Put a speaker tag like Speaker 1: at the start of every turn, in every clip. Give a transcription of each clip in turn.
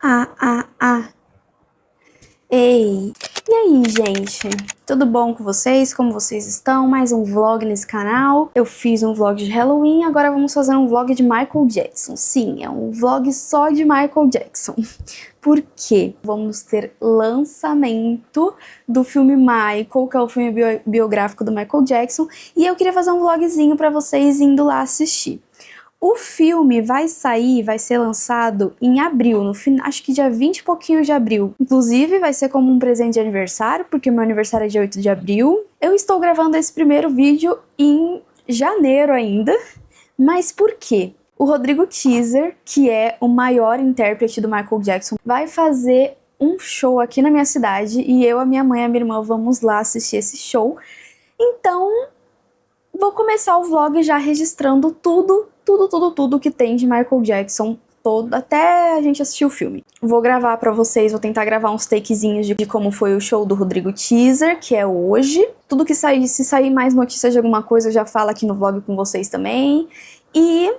Speaker 1: Ah. Ei, e aí, gente? Tudo bom com vocês? Como vocês estão? Mais um vlog nesse canal. Eu fiz um vlog de Halloween, agora vamos fazer um vlog de Michael Jackson. Sim, é um vlog só de Michael Jackson. Por quê? Vamos ter lançamento do filme Michael, que é o filme biográfico do Michael Jackson, e eu queria fazer um vlogzinho pra vocês indo lá assistir. O filme vai ser lançado em abril, no final, acho que dia 20 e pouquinho de abril. Inclusive, vai ser como um presente de aniversário, porque meu aniversário é dia 8 de abril. Eu estou gravando esse primeiro vídeo em janeiro ainda, mas por quê? O Rodrigo Teaser, que é o maior intérprete do Michael Jackson, vai fazer um show aqui na minha cidade e eu, a minha mãe e a minha irmã vamos lá assistir esse show. Então, vou começar o vlog já registrando tudo que tem de Michael Jackson, até a gente assistir o filme. Vou gravar pra vocês, vou tentar gravar uns takezinhos de como foi o show do Rodrigo Teaser, que é hoje. Tudo que sair, se sair mais notícias de alguma coisa, eu já falo aqui no vlog com vocês também. E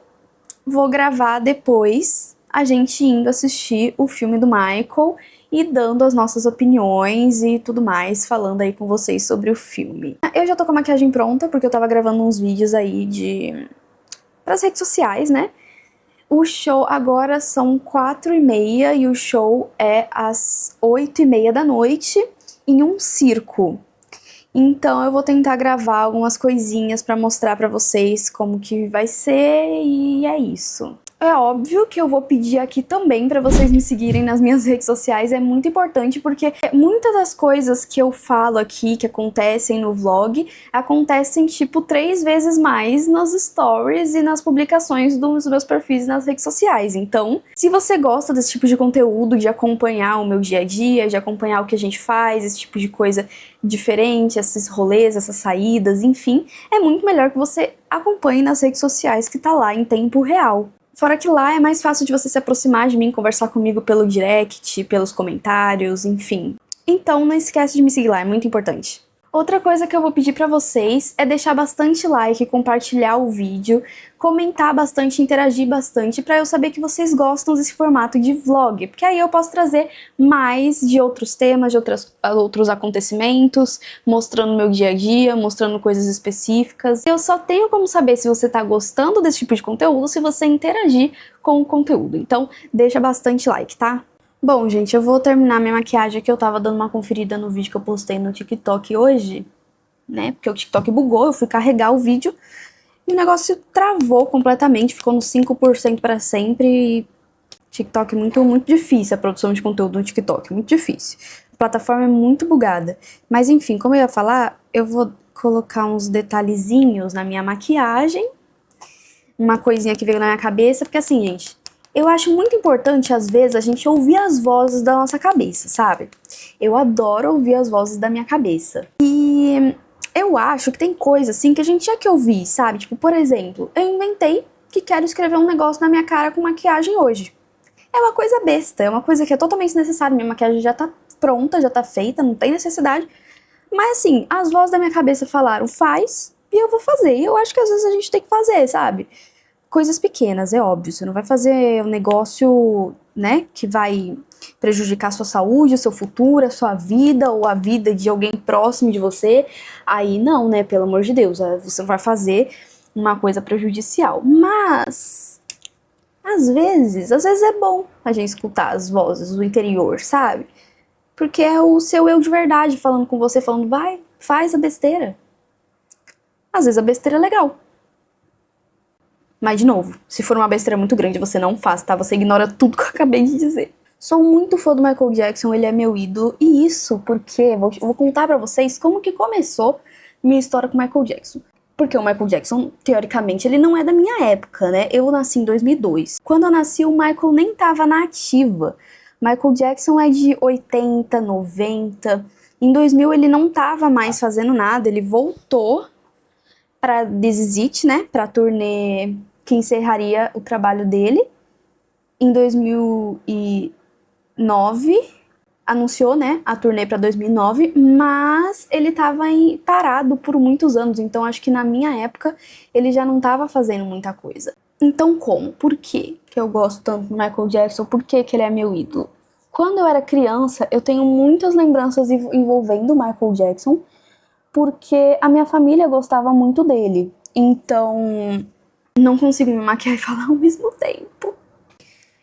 Speaker 1: vou gravar depois a gente indo assistir o filme do Michael e dando as nossas opiniões e tudo mais, falando aí com vocês sobre o filme. Eu já tô com a maquiagem pronta, porque eu tava gravando uns vídeos aí pras redes sociais, né? O show agora são 4h30 e o show é às 8h30 da noite em um circo. Então eu vou tentar gravar algumas coisinhas pra mostrar pra vocês como que vai ser e é isso. É óbvio que eu vou pedir aqui também pra vocês me seguirem nas minhas redes sociais, é muito importante porque muitas das coisas que eu falo aqui, que acontecem no vlog, acontecem tipo 3 vezes mais nas stories e nas publicações dos meus perfis nas redes sociais. Então, se você gosta desse tipo de conteúdo, de acompanhar o meu dia a dia, de acompanhar o que a gente faz, esse tipo de coisa diferente, esses rolês, essas saídas, enfim, é muito melhor que você acompanhe nas redes sociais que tá lá em tempo real. Fora que lá é mais fácil de você se aproximar de mim, conversar comigo pelo direct, pelos comentários, enfim. Então não esquece de me seguir lá, é muito importante. Outra coisa que eu vou pedir pra vocês é deixar bastante like, compartilhar o vídeo, comentar bastante, interagir bastante, pra eu saber que vocês gostam desse formato de vlog, porque aí eu posso trazer mais de outros temas, de outros acontecimentos, mostrando meu dia a dia, mostrando coisas específicas. Eu só tenho como saber se você tá gostando desse tipo de conteúdo se você interagir com o conteúdo. Então deixa bastante like, tá? Bom, gente, eu vou terminar minha maquiagem aqui. Eu tava dando uma conferida no vídeo que eu postei no TikTok hoje, né? Porque o TikTok bugou, eu fui carregar o vídeo e o negócio travou completamente, ficou no 5% pra sempre. E TikTok muito difícil, a produção de conteúdo no TikTok, muito difícil. A plataforma é muito bugada. Mas enfim, como eu ia falar, eu vou colocar uns detalhezinhos na minha maquiagem, uma coisinha que veio na minha cabeça, porque assim, gente, eu acho muito importante, às vezes, a gente ouvir as vozes da nossa cabeça, sabe? Eu adoro ouvir as vozes da minha cabeça. E eu acho que tem coisa, assim, que a gente tinha que ouvir, sabe? Tipo, por exemplo, eu inventei que quero escrever um negócio na minha cara com maquiagem hoje. É uma coisa besta, é uma coisa que é totalmente desnecessária. Minha maquiagem já tá pronta, já tá feita, não tem necessidade. Mas, assim, as vozes da minha cabeça falaram, faz, e eu vou fazer. E eu acho que às vezes a gente tem que fazer, sabe? Coisas pequenas, é óbvio, você não vai fazer um negócio, né, que vai prejudicar a sua saúde, o seu futuro, a sua vida ou a vida de alguém próximo de você. Aí não, né, pelo amor de Deus, você vai fazer uma coisa prejudicial. Mas, às vezes é bom a gente escutar as vozes do interior, sabe? Porque é o seu eu de verdade falando com você, falando, vai, faz a besteira. Às vezes a besteira é legal. Mas, de novo, se for uma besteira muito grande, você não faz, tá? Você ignora tudo que eu acabei de dizer. Sou muito fã do Michael Jackson, ele é meu ídolo. E isso porque eu vou contar pra vocês como que começou minha história com o Michael Jackson. Porque o Michael Jackson, teoricamente, ele não é da minha época, né? Eu nasci em 2002. Quando eu nasci, o Michael nem tava na ativa. Michael Jackson é de 80, 90. Em 2000 ele não tava mais fazendo nada, ele voltou pra This Is It, né? Pra turnê que encerraria o trabalho dele. Em 2009, anunciou, né, a turnê pra 2009, mas ele tava parado por muitos anos, então acho que na minha época ele já não tava fazendo muita coisa. Então como? Por quê que eu gosto tanto do Michael Jackson? Por que que ele é meu ídolo? Quando eu era criança, eu tenho muitas lembranças envolvendo Michael Jackson, porque a minha família gostava muito dele. Então, não consigo me maquiar e falar ao mesmo tempo.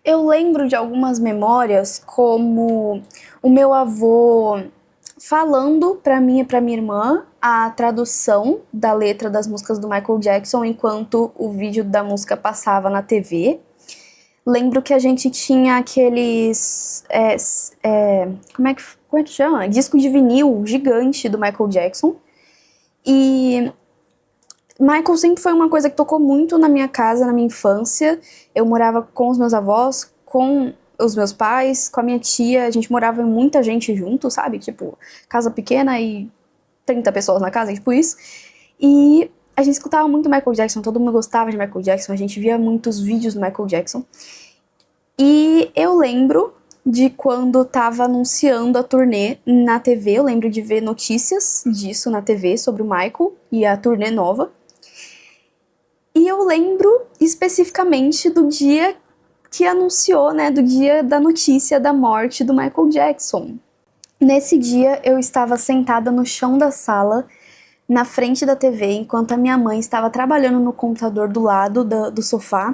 Speaker 1: Eu lembro de algumas memórias, como o meu avô falando pra mim e pra minha irmã a tradução da letra das músicas do Michael Jackson enquanto o vídeo da música passava na TV. Lembro que a gente tinha aqueles... como é que chama? Disco de vinil gigante do Michael Jackson. E Michael sempre foi uma coisa que tocou muito na minha casa, na minha infância. Eu morava com os meus avós, com os meus pais, com a minha tia. A gente morava muita gente junto, sabe? Tipo, casa pequena e 30 pessoas na casa, tipo isso. E a gente escutava muito Michael Jackson, todo mundo gostava de Michael Jackson, a gente via muitos vídeos do Michael Jackson. E eu lembro de quando tava anunciando a turnê na TV, eu lembro de ver notícias disso na TV sobre o Michael e a turnê nova. E eu lembro especificamente do dia que anunciou, né, do dia da notícia da morte do Michael Jackson. Nesse dia eu estava sentada no chão da sala, na frente da TV, enquanto a minha mãe estava trabalhando no computador do lado do sofá.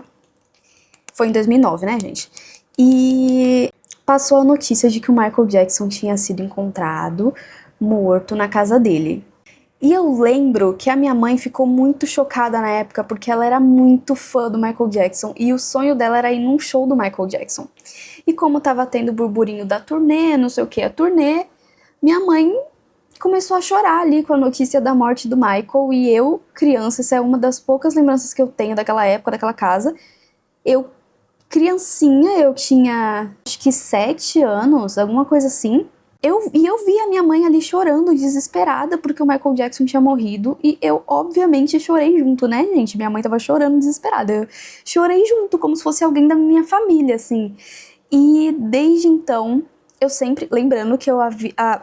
Speaker 1: Foi em 2009, né, gente? E passou a notícia de que o Michael Jackson tinha sido encontrado morto na casa dele. E eu lembro que a minha mãe ficou muito chocada na época, porque ela era muito fã do Michael Jackson, e o sonho dela era ir num show do Michael Jackson. E como tava tendo burburinho da turnê, não sei o que, a turnê, minha mãe começou a chorar ali com a notícia da morte do Michael, e eu, criança, essa é uma das poucas lembranças que eu tenho daquela época, daquela casa, eu, criancinha, eu tinha acho que 7 anos, alguma coisa assim. Eu vi a minha mãe ali chorando, desesperada, porque o Michael Jackson tinha morrido. E eu, obviamente, chorei junto, né, gente? Minha mãe tava chorando, desesperada. Eu chorei junto, como se fosse alguém da minha família, assim. E desde então, eu sempre... Lembrando que eu a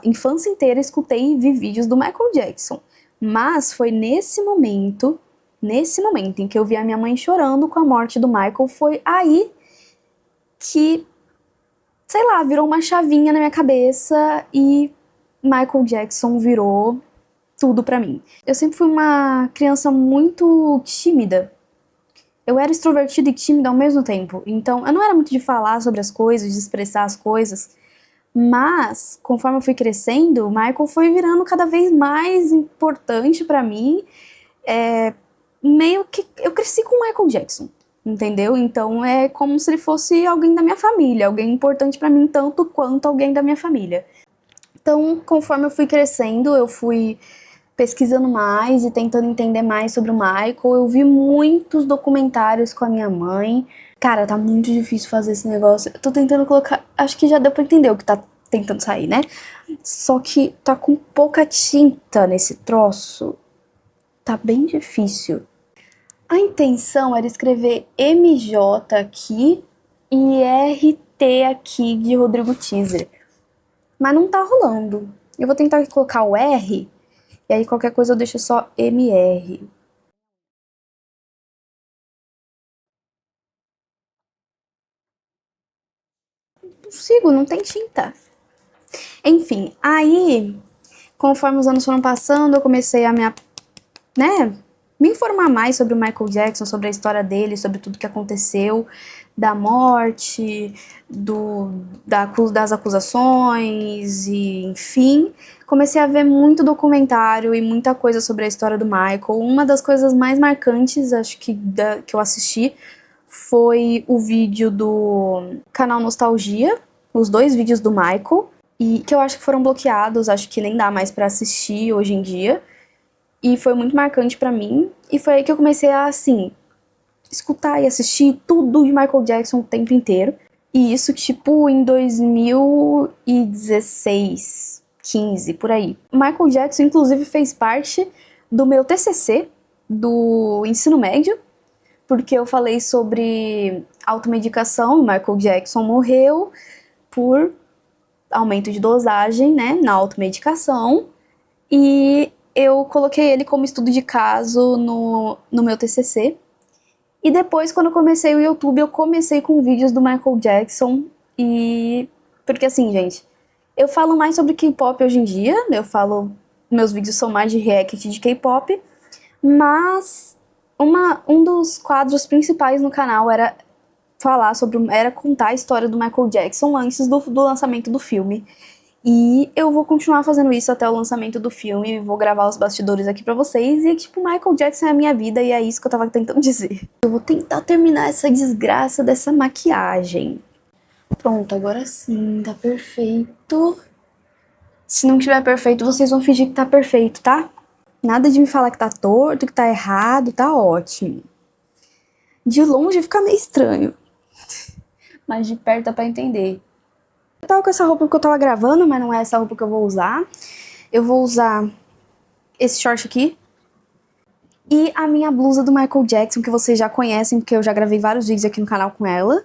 Speaker 1: infância inteira escutei e vi vídeos do Michael Jackson. Mas foi nesse momento em que eu vi a minha mãe chorando com a morte do Michael, foi aí que... sei lá, virou uma chavinha na minha cabeça e Michael Jackson virou tudo pra mim. Eu sempre fui uma criança muito tímida. Eu era extrovertida e tímida ao mesmo tempo. Então, eu não era muito de falar sobre as coisas, de expressar as coisas. Mas, conforme eu fui crescendo, o Michael foi virando cada vez mais importante pra mim. Meio que eu cresci com o Michael Jackson. Entendeu? Então é como se ele fosse alguém da minha família, alguém importante pra mim tanto quanto alguém da minha família. Então, conforme eu fui crescendo, eu fui pesquisando mais e tentando entender mais sobre o Michael. Eu vi muitos documentários com a minha mãe. Cara, tá muito difícil fazer esse negócio. Eu tô tentando colocar... acho que já deu pra entender o que tá tentando sair, né? Só que tá com pouca tinta nesse troço. Tá bem difícil. A intenção era escrever MJ aqui e RT aqui de Rodrigo Teaser. Mas não tá rolando. Eu vou tentar colocar o R, e aí qualquer coisa eu deixo só MR. Não consigo, não tem tinta. Enfim, aí, conforme os anos foram passando, eu comecei a me informar mais sobre o Michael Jackson, sobre a história dele, sobre tudo que aconteceu, da morte, das acusações, e enfim. Comecei a ver muito documentário e muita coisa sobre a história do Michael. Uma das coisas mais marcantes, acho que eu assisti, foi o vídeo do canal Nostalgia, os 2 vídeos do Michael, e que eu acho que foram bloqueados, acho que nem dá mais pra assistir hoje em dia. E foi muito marcante pra mim. E foi aí que eu comecei a, assim, escutar e assistir tudo de Michael Jackson o tempo inteiro. E isso, tipo, em 2016, 15, por aí. Michael Jackson, inclusive, fez parte do meu TCC do ensino médio, porque eu falei sobre automedicação. Michael Jackson morreu por aumento de dosagem, né, na automedicação. E eu coloquei ele como estudo de caso no meu TCC. E depois, quando eu comecei o YouTube, eu comecei com vídeos do Michael Jackson. E Porque assim, gente, eu falo mais sobre K-pop hoje em dia, meus vídeos são mais de react de K-pop, mas um dos quadros principais no canal era contar a história do Michael Jackson antes do lançamento do filme. E eu vou continuar fazendo isso até o lançamento do filme, vou gravar os bastidores aqui pra vocês, e tipo, Michael Jackson é a minha vida, e é isso que eu tava tentando dizer. Eu vou tentar terminar essa desgraça dessa maquiagem. Pronto, agora sim, tá perfeito. Se não tiver perfeito, vocês vão fingir que tá perfeito, tá? Nada de me falar que tá torto, que tá errado, tá ótimo. De longe fica meio estranho, mas de perto dá pra entender. Eu tava com essa roupa porque eu tava gravando, mas não é essa roupa que eu vou usar. Eu vou usar esse short aqui e a minha blusa do Michael Jackson, que vocês já conhecem, porque eu já gravei vários vídeos aqui no canal com ela.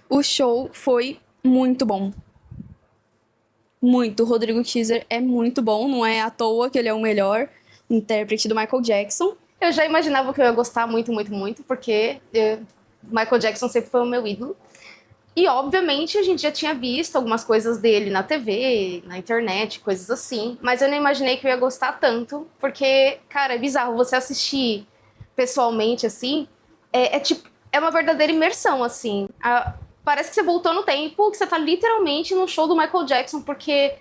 Speaker 1: O show foi muito bom. Muito. O Rodrigo Teaser é muito bom, não é à toa que ele é o melhor intérprete do Michael Jackson.
Speaker 2: Eu já imaginava que eu ia gostar muito, muito, muito, porque Michael Jackson sempre foi o meu ídolo. E, obviamente, a gente já tinha visto algumas coisas dele na TV, na internet, coisas assim. Mas eu não imaginei que eu ia gostar tanto, porque, cara, é bizarro você assistir pessoalmente, assim. Tipo, é uma verdadeira imersão, assim. Parece que você voltou no tempo, que você tá literalmente no show do Michael Jackson, porque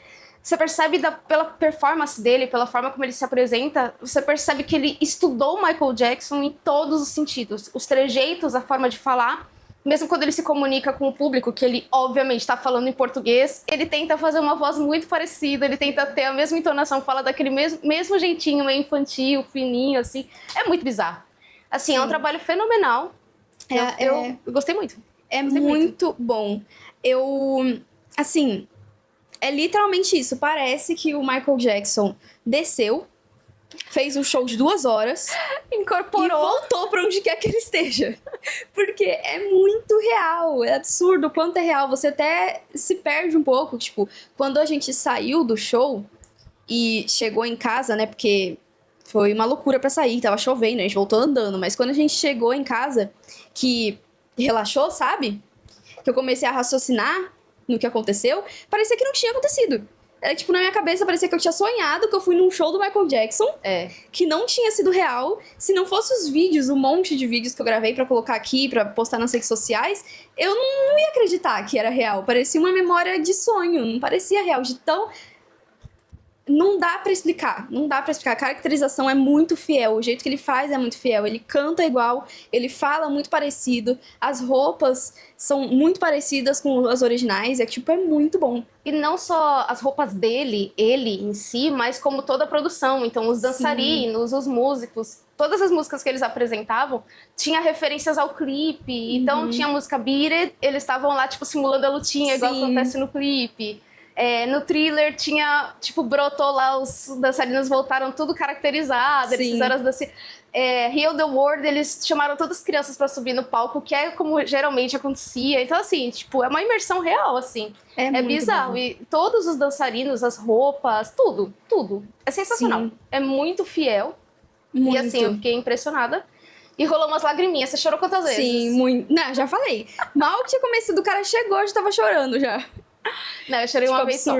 Speaker 2: você percebe pela performance dele, pela forma como ele se apresenta, você percebe que ele estudou o Michael Jackson em todos os sentidos. Os trejeitos, a forma de falar. Mesmo quando ele se comunica com o público, que ele obviamente está falando em português, ele tenta fazer uma voz muito parecida, ele tenta ter a mesma entonação, fala daquele mesmo jeitinho, meio infantil, fininho, assim. É muito bizarro. Assim, sim. É um trabalho fenomenal. Eu gostei muito.
Speaker 1: Gostei muito bom. Assim, é literalmente isso. Parece que o Michael Jackson desceu, fez um show de 2 horas,
Speaker 2: incorporou
Speaker 1: e voltou pra onde quer que ele esteja. Porque é muito real, é absurdo o quanto é real. Você até se perde um pouco, tipo, quando a gente saiu do show e chegou em casa, né, porque foi uma loucura pra sair, tava chovendo, a gente voltou andando, mas quando a gente chegou em casa, que relaxou, sabe? Que eu comecei a raciocinar no que aconteceu, parecia que não tinha acontecido. Tipo, na minha cabeça parecia que eu tinha sonhado que eu fui num show do Michael Jackson, que não tinha sido real. Se não fosse os vídeos, um monte de vídeos que eu gravei pra colocar aqui, pra postar nas redes sociais, eu não ia acreditar que era real. Parecia uma memória de sonho, não parecia real, de tão... Não dá pra explicar, não dá pra explicar. A caracterização é muito fiel, o jeito que ele faz é muito fiel. Ele canta igual, ele fala muito parecido, as roupas são muito parecidas com as originais, tipo, é muito bom.
Speaker 2: E não só as roupas dele, ele em si, mas como toda a produção. Então, os dançarinos, os músicos, todas as músicas que eles apresentavam, tinha referências ao clipe. Então, tinha a música Beat It, eles estavam lá, tipo, simulando a lutinha, igual acontece no clipe. No Thriller tinha, tipo, brotou lá, os dançarinos voltaram tudo caracterizado, eles fizeram as danças. Heal the World, eles chamaram todas as crianças pra subir no palco, que é como geralmente acontecia. Então, assim, tipo, é uma imersão real, assim. É bizarro. Bom. E todos os dançarinos, as roupas, tudo. É sensacional. Sim. É muito fiel. Muito. E assim, eu fiquei impressionada. E rolou umas lagriminhas. Você chorou quantas vezes?
Speaker 1: Sim, muito. Não, já falei. Mal que tinha começado, o cara chegou, eu já tava chorando já.
Speaker 2: Não, eu chorei uma vez só.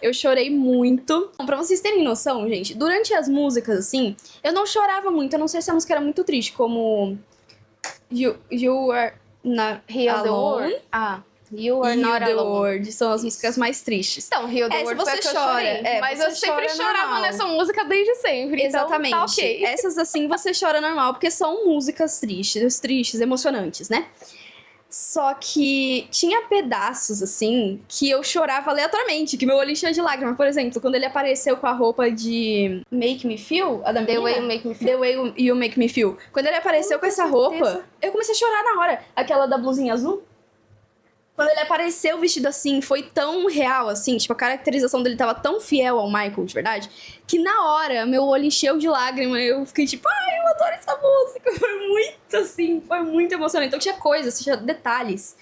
Speaker 1: Eu chorei muito. Bom, pra vocês terem noção, gente, durante as músicas, assim, eu não chorava muito. Eu não sei se a música era muito triste, como You Are Not Alone.
Speaker 2: You Are Not
Speaker 1: Alone. World, são as músicas mais tristes.
Speaker 2: Então, Heal the World
Speaker 1: você chora.
Speaker 2: Mas eu sempre chorava nessa música desde sempre.
Speaker 1: Exatamente.
Speaker 2: Então, tá ok.
Speaker 1: Essas, assim, você chora normal, porque são músicas tristes, emocionantes, né? Só que tinha pedaços, assim, que eu chorava aleatoriamente, que meu olho enchia de lágrimas. Por exemplo, quando ele apareceu com a roupa de Make Me Feel, a da menina,
Speaker 2: The Way You Make Me Feel.
Speaker 1: The Way You Make Me Feel. Quando ele apareceu com essa roupa, eu comecei a chorar na hora. Aquela da blusinha azul. Quando ele apareceu vestido assim, foi tão real, assim, tipo, a caracterização dele tava tão fiel ao Michael, de verdade, que na hora, meu olho encheu de lágrima, eu fiquei tipo, ai, eu adoro essa música, foi muito, assim, foi muito emocionante. Então tinha coisas, tinha detalhes,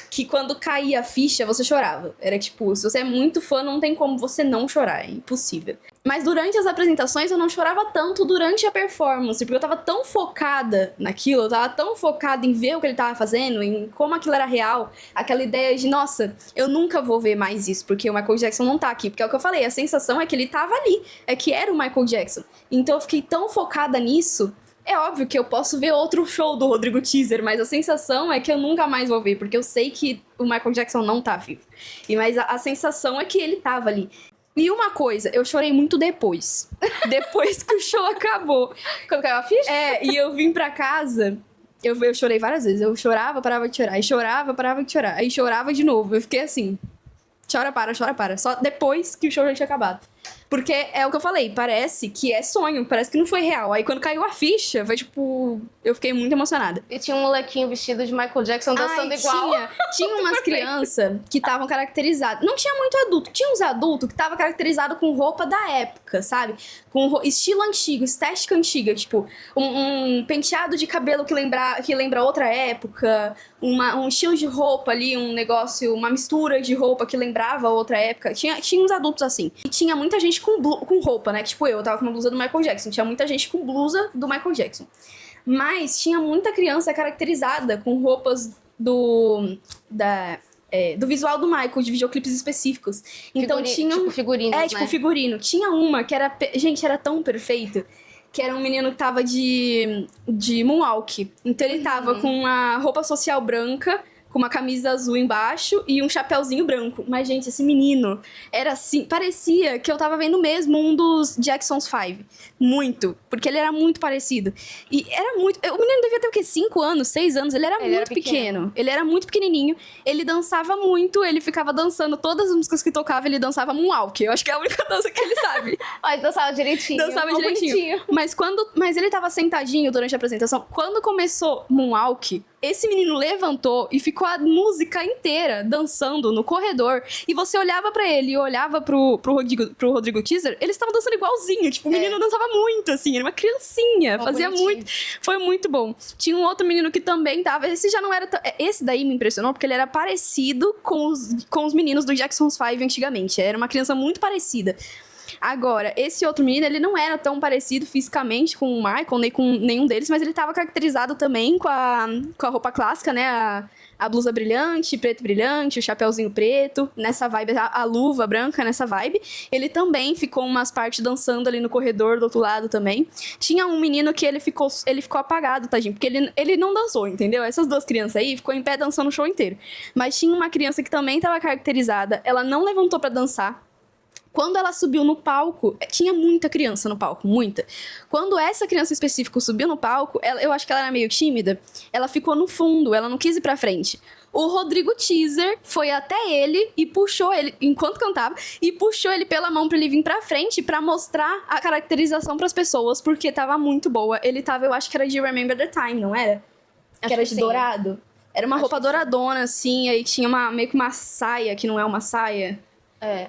Speaker 1: que quando caía a ficha, você chorava. Era tipo, se você é muito fã, não tem como você não chorar, é impossível. Mas durante as apresentações, eu não chorava tanto durante a performance, porque eu tava tão focada naquilo, eu tava tão focada em ver o que ele tava fazendo, em como aquilo era real, aquela ideia de, nossa, eu nunca vou ver mais isso, porque o Michael Jackson não tá aqui. Porque é o que eu falei, a sensação é que ele tava ali, é que era o Michael Jackson. Então eu fiquei tão focada nisso. É óbvio que eu posso ver outro show do Rodrigo Teaser, mas a sensação é que eu nunca mais vou ver, porque eu sei que o Michael Jackson não tá vivo. Mas a sensação é que ele tava ali. E uma coisa, eu chorei muito depois. Depois que o show acabou.
Speaker 2: Quando caiu a ficha?
Speaker 1: E eu vim pra casa, eu chorei várias vezes. Eu chorava, parava de chorar. Aí chorava, parava de chorar. Aí chorava de novo. Eu fiquei assim, chora, para. Só depois que o show já tinha acabado. Porque é o que eu falei, parece que é sonho, parece que não foi real. Aí quando caiu a ficha, foi tipo... Eu fiquei muito emocionada.
Speaker 2: E tinha um molequinho vestido de Michael Jackson dançando igual.
Speaker 1: Tinha umas crianças que estavam caracterizadas. Não tinha muito adulto. Tinha uns adultos que estavam caracterizados com roupa da época, sabe? Com estilo antigo, estética antiga. Tipo, um penteado de cabelo que lembra outra época. Um estilo de roupa ali, um negócio, uma mistura de roupa que lembrava outra época. Tinha uns adultos assim. E tinha muita gente com roupa, né? Tipo, eu tava com uma blusa do Michael Jackson. Tinha muita gente com blusa do Michael Jackson. Mas tinha muita criança caracterizada com roupas do visual do Michael, de videoclipes específicos. Então tinha...
Speaker 2: Tipo figurino, né?
Speaker 1: tipo figurino. Tinha uma que era... Gente, era tão perfeito. Que era um menino que tava de moonwalk. Então ele tava com uma roupa social branca, com uma camisa azul embaixo e um chapéuzinho branco. Mas, gente, esse menino era assim... Parecia que eu tava vendo mesmo um dos Jackson's 5. Muito. Porque ele era muito parecido. E era muito... O menino devia ter o quê? 5 anos, 6 anos? Ele era muito pequeno. Ele era muito pequenininho. Ele dançava muito. Ele ficava dançando todas as músicas que tocava. Ele dançava moonwalk. Eu acho que é a única dança que ele sabe.
Speaker 2: Ó, ele dançava direitinho.
Speaker 1: Dançava direitinho. Mas ele tava sentadinho durante a apresentação. Quando começou moonwalk... Esse menino levantou e ficou a música inteira dançando no corredor. E você olhava pra ele e olhava pro Rodrigo Teaser, eles estavam dançando igualzinho. Tipo, o menino dançava muito, assim. Era uma criancinha. Fazia bonitinho. Muito. Foi muito bom. Tinha um outro menino que também tava... Esse já não era... Esse daí me impressionou porque ele era parecido com os meninos do Jackson's 5 antigamente. Era uma criança muito parecida. Agora, esse outro menino, ele não era tão parecido fisicamente com o Michael, nem com nenhum deles, mas ele estava caracterizado também com a roupa clássica, né? A blusa brilhante, preto brilhante, o chapéuzinho preto, nessa vibe, a luva branca nessa vibe. Ele também ficou umas partes dançando ali no corredor do outro lado também. Tinha um menino que ele ficou apagado, tadinho, porque ele não dançou, entendeu? Essas duas crianças aí ficou em pé dançando o show inteiro. Mas tinha uma criança que também estava caracterizada, ela não levantou para dançar. Quando ela subiu no palco, tinha muita criança no palco, muita. Quando essa criança em específico subiu no palco, eu acho que ela era meio tímida, ela ficou no fundo, ela não quis ir pra frente. O Rodrigo Teaser foi até ele e puxou ele, enquanto cantava, e puxou ele pela mão pra ele vir pra frente pra mostrar a caracterização pras pessoas, porque tava muito boa. Ele tava, eu acho que era de Remember the Time, não era? Que era de dourado. Era uma roupa douradona, assim, aí tinha meio que uma saia, que não é uma saia.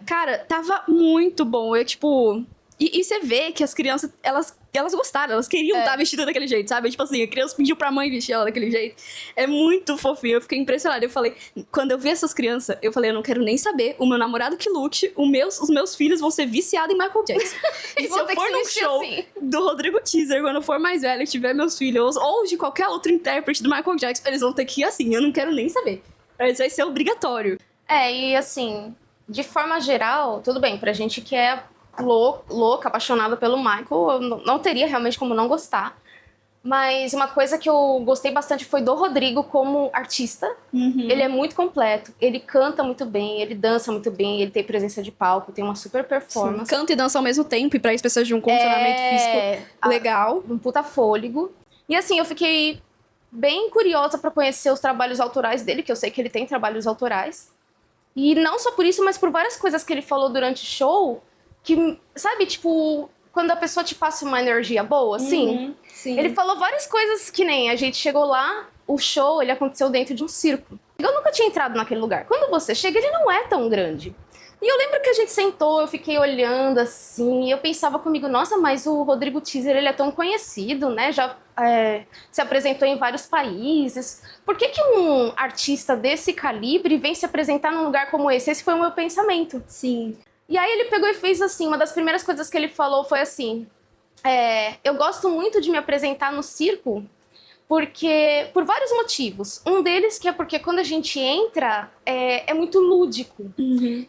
Speaker 1: Cara, tava muito bom. Eu, tipo... E você vê que as crianças, elas gostaram, elas queriam estar vestidas daquele jeito, sabe? Tipo assim, a criança pediu pra mãe vestir ela daquele jeito. É muito fofinho, eu fiquei impressionada. Eu falei, quando eu vi essas crianças, eu falei, eu não quero nem saber. O meu namorado que lute, os meus filhos vão ser viciados em Michael Jackson. E se eu for num show do Rodrigo Teaser, quando eu for mais velho e tiver meus filhos, ou de qualquer outro intérprete do Michael Jackson, eles vão ter que ir assim, eu não quero nem saber. Isso vai ser obrigatório.
Speaker 2: E assim... De forma geral, tudo bem, pra gente que é louca, apaixonada pelo Michael, eu não teria realmente como não gostar. Mas uma coisa que eu gostei bastante foi do Rodrigo como artista. Ele é muito completo, ele canta muito bem, ele dança muito bem, ele tem presença de palco, tem uma super performance.
Speaker 1: Sim, canta e dança ao mesmo tempo, e pra isso precisa de um condicionamento físico legal.
Speaker 2: Um puta fôlego. E assim, eu fiquei bem curiosa pra conhecer os trabalhos autorais dele, que eu sei que ele tem trabalhos autorais. E não só por isso, mas por várias coisas que ele falou durante o show, que, sabe, tipo, quando a pessoa te passa uma energia boa, assim.
Speaker 1: Sim.
Speaker 2: Ele falou várias coisas que nem a gente chegou lá, o show, ele aconteceu dentro de um circo. Eu nunca tinha entrado naquele lugar. Quando você chega, ele não é tão grande. E eu lembro que a gente sentou, eu fiquei olhando assim, e eu pensava comigo, nossa, mas o Rodrigo Teaser, ele é tão conhecido, né? Já se apresentou em vários países. Por que um artista desse calibre vem se apresentar num lugar como esse? Esse foi o meu pensamento.
Speaker 1: Sim.
Speaker 2: E aí ele pegou e fez assim, uma das primeiras coisas que ele falou foi assim, eu gosto muito de me apresentar no circo, porque por vários motivos. Um deles que é porque quando a gente entra, é muito lúdico.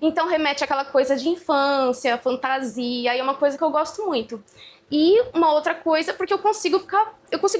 Speaker 2: Então remete àquela coisa de infância, fantasia, e é uma coisa que eu gosto muito. E uma outra coisa, porque eu consigo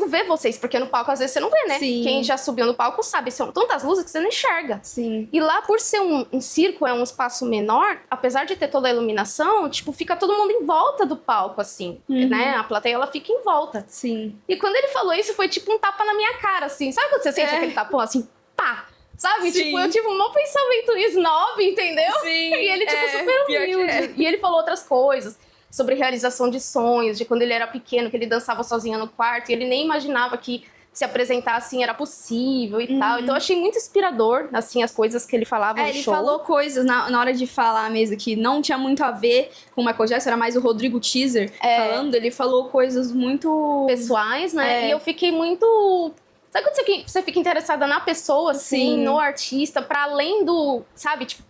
Speaker 2: ver vocês, porque no palco às vezes você não vê, né?
Speaker 1: Sim.
Speaker 2: Quem já subiu no palco sabe, são tantas luzes que você não enxerga.
Speaker 1: Sim.
Speaker 2: E lá, por ser um circo, é um espaço menor, apesar de ter toda a iluminação, tipo, fica todo mundo em volta do palco, assim, né? A plateia, ela fica em volta.
Speaker 1: Sim.
Speaker 2: E quando ele falou isso, foi tipo um tapa na minha cara, assim. Sabe quando você sente aquele tapão, assim, pá? Sabe?
Speaker 1: Sim.
Speaker 2: Tipo, eu tive um pensamento snob, entendeu?
Speaker 1: Sim,
Speaker 2: E ele, tipo, super humilde. E ele falou outras coisas sobre realização de sonhos, de quando ele era pequeno, que ele dançava sozinho no quarto, e ele nem imaginava que se apresentar assim era possível e tal. Então eu achei muito inspirador, assim, as coisas que ele falava no
Speaker 1: ele
Speaker 2: show.
Speaker 1: falou coisas na hora de falar mesmo que não tinha muito a ver com o Michael Jackson, era mais o Rodrigo Teaser falando. Ele falou coisas muito
Speaker 2: pessoais, né? E eu fiquei muito... Sabe quando você fica interessada na pessoa, assim, no artista, pra além do, sabe, tipo,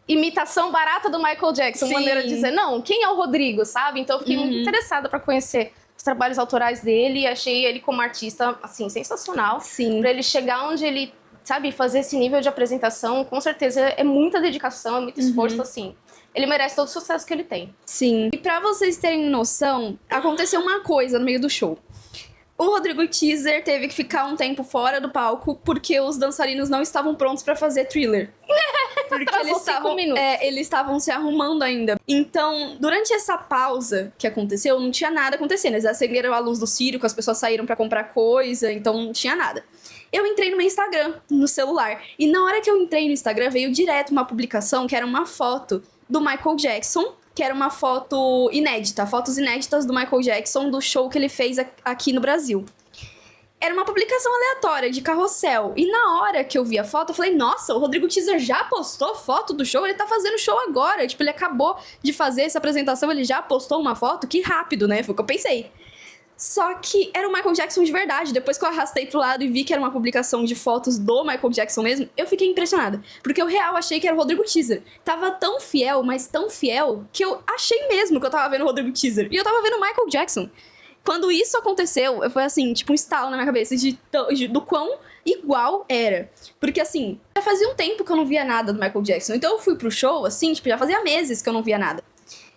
Speaker 2: imitação barata do Michael Jackson, maneira de dizer, não, quem é o Rodrigo, sabe? Então eu fiquei muito interessada pra conhecer os trabalhos autorais dele e achei ele como artista, assim, sensacional.
Speaker 1: Sim.
Speaker 2: Pra ele chegar onde ele, sabe, fazer esse nível de apresentação, com certeza é muita dedicação, é muito esforço, assim. Ele merece todo o sucesso que ele tem.
Speaker 1: Sim. E pra vocês terem noção, aconteceu uma coisa no meio do show. O Rodrigo Teaser teve que ficar um tempo fora do palco porque os dançarinos não estavam prontos pra fazer Thriller. Porque eles estavam se arrumando ainda. Então, durante essa pausa que aconteceu, não tinha nada acontecendo. Eles acenderam a luz do circo, as pessoas saíram pra comprar coisa, então não tinha nada. Eu entrei no meu Instagram, no celular. E na hora que eu entrei no Instagram, veio direto uma publicação que era uma foto do Michael Jackson, que era uma foto inédita, fotos inéditas do Michael Jackson, do show que ele fez aqui no Brasil. Era uma publicação aleatória, de carrossel. E na hora que eu vi a foto, eu falei, nossa, o Rodrigo Teaser já postou foto do show? Ele tá fazendo show agora. Tipo, ele acabou de fazer essa apresentação, ele já postou uma foto? Que rápido, né? Foi o que eu pensei. Só que era o Michael Jackson de verdade. Depois que eu arrastei pro lado e vi que era uma publicação de fotos do Michael Jackson mesmo, eu fiquei impressionada. Porque eu real achei que era o Rodrigo Teaser. Tava tão fiel, mas tão fiel, que eu achei mesmo que eu tava vendo o Rodrigo Teaser. E eu tava vendo o Michael Jackson. Quando isso aconteceu, foi assim, tipo um estalo na minha cabeça do quão igual era. Porque assim, já fazia um tempo que eu não via nada do Michael Jackson. Então eu fui pro show, assim, tipo, já fazia meses que eu não via nada.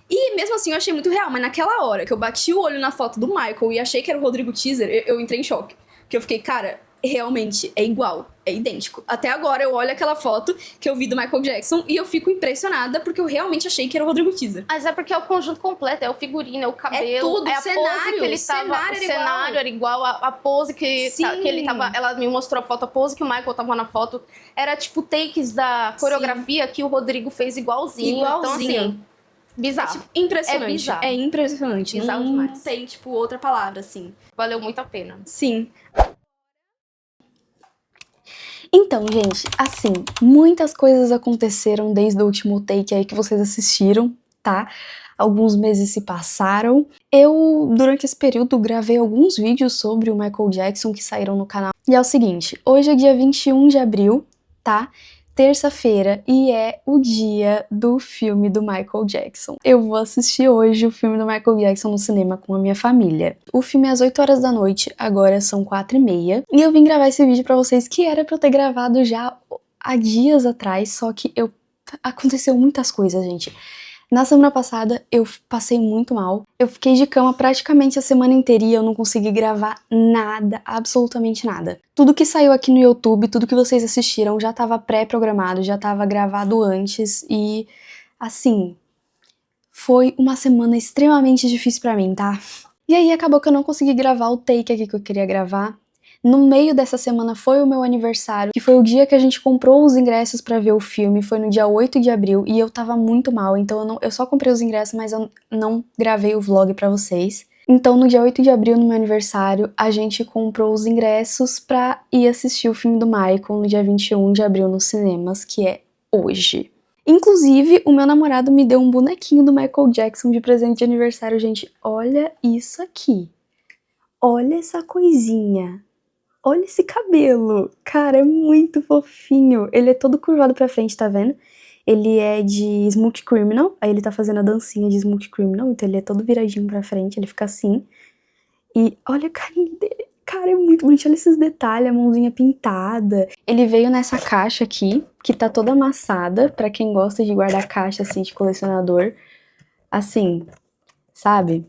Speaker 1: E mesmo assim eu achei muito real, mas naquela hora que eu bati o olho na foto do Michael e achei que era o Rodrigo Teaser, eu entrei em choque. Porque eu fiquei, cara, realmente é igual, é idêntico. Até agora eu olho aquela foto que eu vi do Michael Jackson e eu fico impressionada porque eu realmente achei que era o Rodrigo Teaser.
Speaker 2: Mas é porque é o conjunto completo, é o figurino, é o cabelo,
Speaker 1: é tudo,
Speaker 2: a
Speaker 1: cenário,
Speaker 2: pose que ele tava, o cenário era igual, a pose que ele tava, ela me mostrou a foto, a pose que o Michael tava na foto, era tipo takes da coreografia que o Rodrigo fez igualzinho. Então assim, bizarro.
Speaker 1: É, tipo, impressionante.
Speaker 2: É bizarro.
Speaker 1: É impressionante.
Speaker 2: Bizarro
Speaker 1: não
Speaker 2: demais.
Speaker 1: tem, tipo, outra palavra, assim.
Speaker 2: Valeu muito a pena.
Speaker 1: Sim. Então, gente, assim, muitas coisas aconteceram desde o último take aí que vocês assistiram, tá? Alguns meses se passaram. Eu, durante esse período, gravei alguns vídeos sobre o Michael Jackson que saíram no canal. E é o seguinte, hoje é dia 21 de abril, tá? Terça-feira, e é o dia do filme do Michael Jackson. Eu vou assistir hoje o filme do Michael Jackson no cinema com a minha família. O filme é às 8 horas da noite, agora são 4h30, e eu vim gravar esse vídeo pra vocês que era pra eu ter gravado já há dias atrás, só que aconteceu muitas coisas, gente. Na semana passada, eu passei muito mal. Eu fiquei de cama praticamente a semana inteira e eu não consegui gravar nada, absolutamente nada. Tudo que saiu aqui no YouTube, tudo que vocês assistiram já tava pré-programado, já tava gravado antes e, assim, foi uma semana extremamente difícil pra mim, tá? E aí acabou que eu não consegui gravar o take aqui que eu queria gravar. No meio dessa semana foi o meu aniversário, que foi o dia que a gente comprou os ingressos pra ver o filme, foi no dia 8 de abril, e eu tava muito mal, então eu só comprei os ingressos, mas eu não gravei o vlog pra vocês. Então no dia 8 de abril, no meu aniversário, a gente comprou os ingressos pra ir assistir o filme do Michael no dia 21 de abril nos cinemas, que é hoje. Inclusive, o meu namorado me deu um bonequinho do Michael Jackson de presente de aniversário, gente. Olha isso aqui. Olha essa coisinha. Olha esse cabelo, cara, é muito fofinho. Ele é todo curvado pra frente, tá vendo? Ele é de Smooth Criminal, aí ele tá fazendo a dancinha de Smooth Criminal, então ele é todo viradinho pra frente, ele fica assim. E olha a carinha dele, cara, é muito bonito, olha esses detalhes, a mãozinha pintada. Ele veio nessa caixa aqui, que tá toda amassada, pra quem gosta de guardar caixa, assim, de colecionador. Assim, sabe?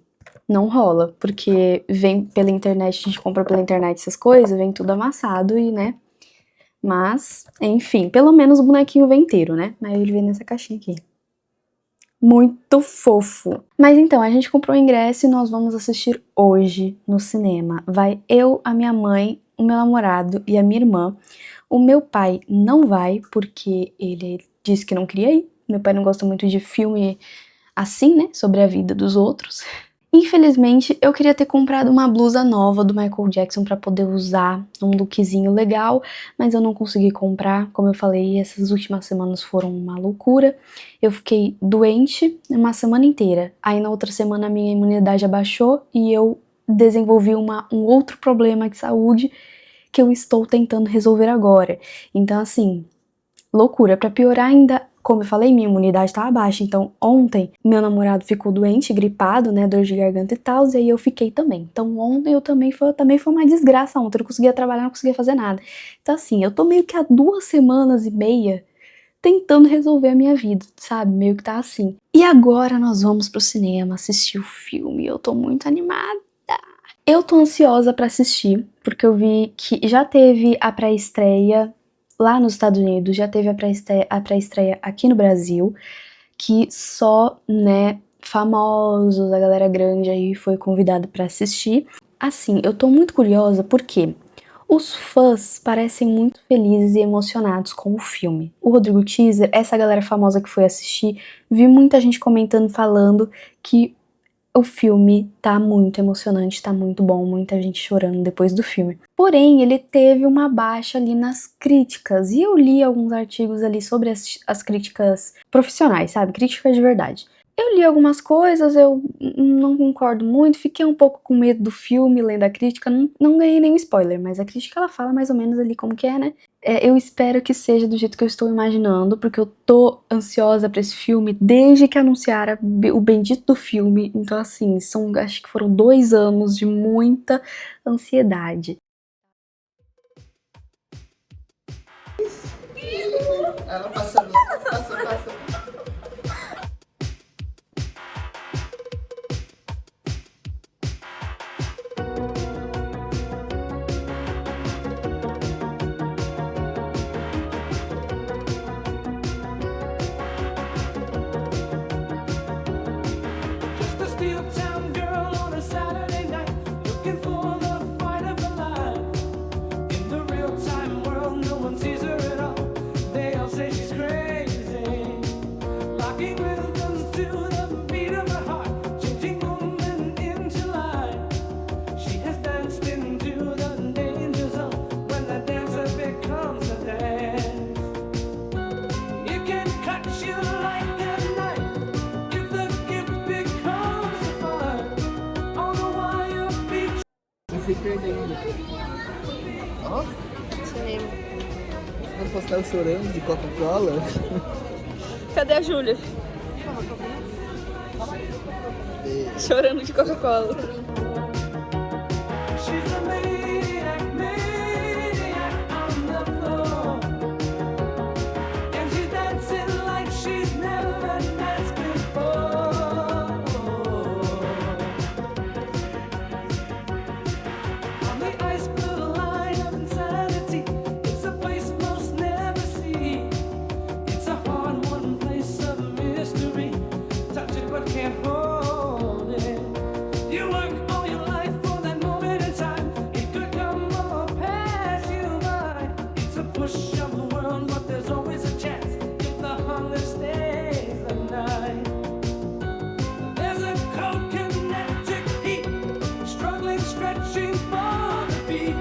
Speaker 1: Não rola, porque vem pela internet, a gente compra pela internet essas coisas, vem tudo amassado e, né? Mas, enfim, pelo menos o bonequinho vem inteiro, né? Mas ele vem nessa caixinha aqui. Muito fofo. Mas então, a gente comprou o ingresso e nós vamos assistir hoje no cinema. Vai eu, a minha mãe, o meu namorado e a minha irmã. O meu pai não vai, porque ele disse que não queria ir. Meu pai não gosta muito de filme assim, né, sobre a vida dos outros. Infelizmente, eu queria ter comprado uma blusa nova do Michael Jackson pra poder usar um lookzinho legal, mas eu não consegui comprar. Como eu falei, essas últimas semanas foram uma loucura. Eu fiquei doente uma semana inteira. Aí na outra semana a minha imunidade abaixou e eu desenvolvi um outro problema de saúde que eu estou tentando resolver agora. Então, assim, loucura. Pra piorar ainda, como eu falei, minha imunidade tá baixa. Então, ontem, meu namorado ficou doente, gripado, né, dor de garganta e tal, e aí eu fiquei também. Então, ontem eu também foi uma desgraça ontem. Eu não conseguia trabalhar, não conseguia fazer nada. Então, assim, eu tô meio que há 2 semanas e meia tentando resolver a minha vida, sabe? Meio que tá assim. E agora nós vamos pro cinema assistir o filme. Eu tô muito animada. Eu tô ansiosa pra assistir, porque eu vi que já teve a pré-estreia lá nos Estados Unidos, já teve a pré-estreia aqui no Brasil, que só, né, famosos, a galera grande aí foi convidada pra assistir. Assim, eu tô muito curiosa porque os fãs parecem muito felizes e emocionados com o filme. O Rodrigo Teaser, essa galera famosa que foi assistir, vi muita gente comentando, falando que o filme tá muito emocionante, tá muito bom, muita gente chorando depois do filme. Porém, ele teve uma baixa ali nas críticas, e eu li alguns artigos ali sobre as críticas profissionais, sabe? Críticas de verdade. Eu li algumas coisas, eu não concordo muito, fiquei um pouco com medo do filme, lendo a crítica, não ganhei nenhum spoiler, mas a crítica ela fala mais ou menos ali como que é, né? Eu espero que seja do jeito que eu estou imaginando, porque eu tô ansiosa pra esse filme desde que anunciaram o bendito do filme. Então, assim, acho que foram 2 anos de muita ansiedade.
Speaker 3: Ela passando, passando.
Speaker 4: Just a steel town girl on a Saturday night, looking for the fight of her life. In the real time world, no one sees her at all. They all say she's crazy, locking rhythms to the beat of her heart, changing moment into life. She has danced into the danger zone when the dancer becomes a dance. It can cut you like a knife if the gift becomes a fire on the wire beach.
Speaker 3: Não se perdendo. Ó,
Speaker 2: Cinema.
Speaker 3: quando postar chorando de Coca-Cola.
Speaker 1: Cadê a Júlia? Chorando de Coca-Cola.
Speaker 4: She's a maniac, maniac on the floor. And she's dancing like she's never danced before. On the ice blue line of insanity, it's a place most never see. It's a hard-won place of mystery. Touch it but can't hold it. You work all your life for that moment in time. It could come or pass you by. It's a push of the world, but there's always a chance if the hunger stays the night. There's a cold kinetic heat, struggling, stretching for the beat,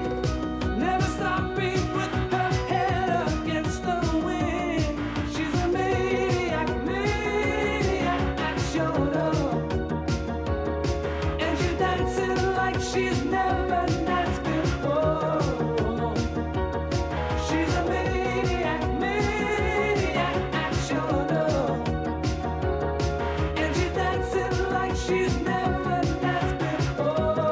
Speaker 4: never stopping with her head against the wind. She's a maniac, maniac at your door. And she's dancing like she's never danced before. She's a maniac, maniac at your door. And she's dancing like she's never danced before.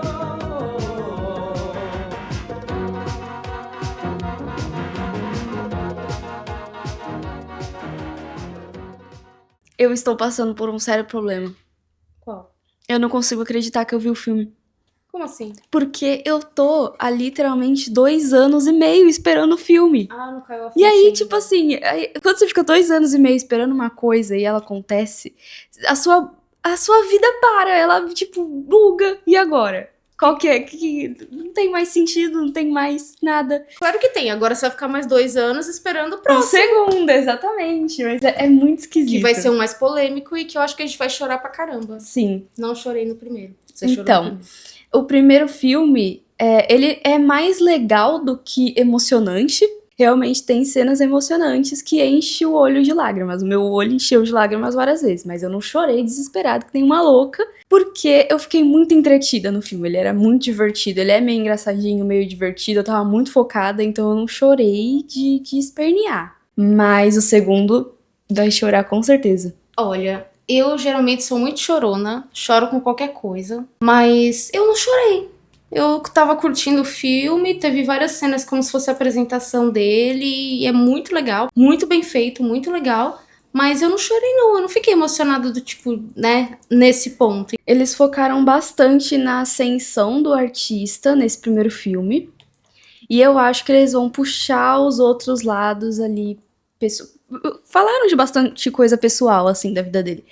Speaker 1: Eu estou passando por um sério problema.
Speaker 2: Qual?
Speaker 1: Eu não consigo acreditar que eu vi o filme.
Speaker 2: Como assim?
Speaker 1: Porque eu tô há literalmente 2 anos e meio esperando o filme.
Speaker 2: Ah, não caiu a
Speaker 1: E
Speaker 2: ficha
Speaker 1: aí,
Speaker 2: ainda.
Speaker 1: tipo assim, quando você fica 2 anos e meio esperando uma coisa e ela acontece, a sua vida para, ela, tipo, buga. E agora? Qual que é? Que não tem mais sentido, não tem mais nada.
Speaker 2: Claro que tem, agora você vai ficar mais 2 anos esperando o
Speaker 1: O
Speaker 2: próximo.
Speaker 1: segundo, exatamente. Mas é muito esquisito.
Speaker 2: Que vai ser o mais polêmico e que eu acho que a gente vai chorar pra caramba.
Speaker 1: Sim.
Speaker 2: Não chorei no primeiro. Você chorou
Speaker 1: Então,
Speaker 2: no primeiro.
Speaker 1: o primeiro filme, ele é mais legal do que emocionante. Realmente tem cenas emocionantes que enchem o olho de lágrimas. O meu olho encheu de lágrimas várias vezes, mas eu não chorei desesperado que nem uma louca, porque eu fiquei muito entretida no filme. Ele era muito divertido, ele é meio engraçadinho, meio divertido, eu tava muito focada, então eu não chorei de espernear. Mas o segundo vai chorar com certeza.
Speaker 2: Olha, eu geralmente sou muito chorona, choro com qualquer coisa, mas eu não chorei. Eu tava curtindo o filme, teve várias cenas como se fosse a apresentação dele, e é muito legal, muito bem feito, muito legal. Mas eu não chorei, não. Eu não fiquei emocionada do tipo, né, nesse ponto.
Speaker 1: Eles focaram bastante na ascensão do artista nesse primeiro filme. E eu acho que eles vão puxar os outros lados ali. Falaram de bastante coisa pessoal, assim, da vida dele.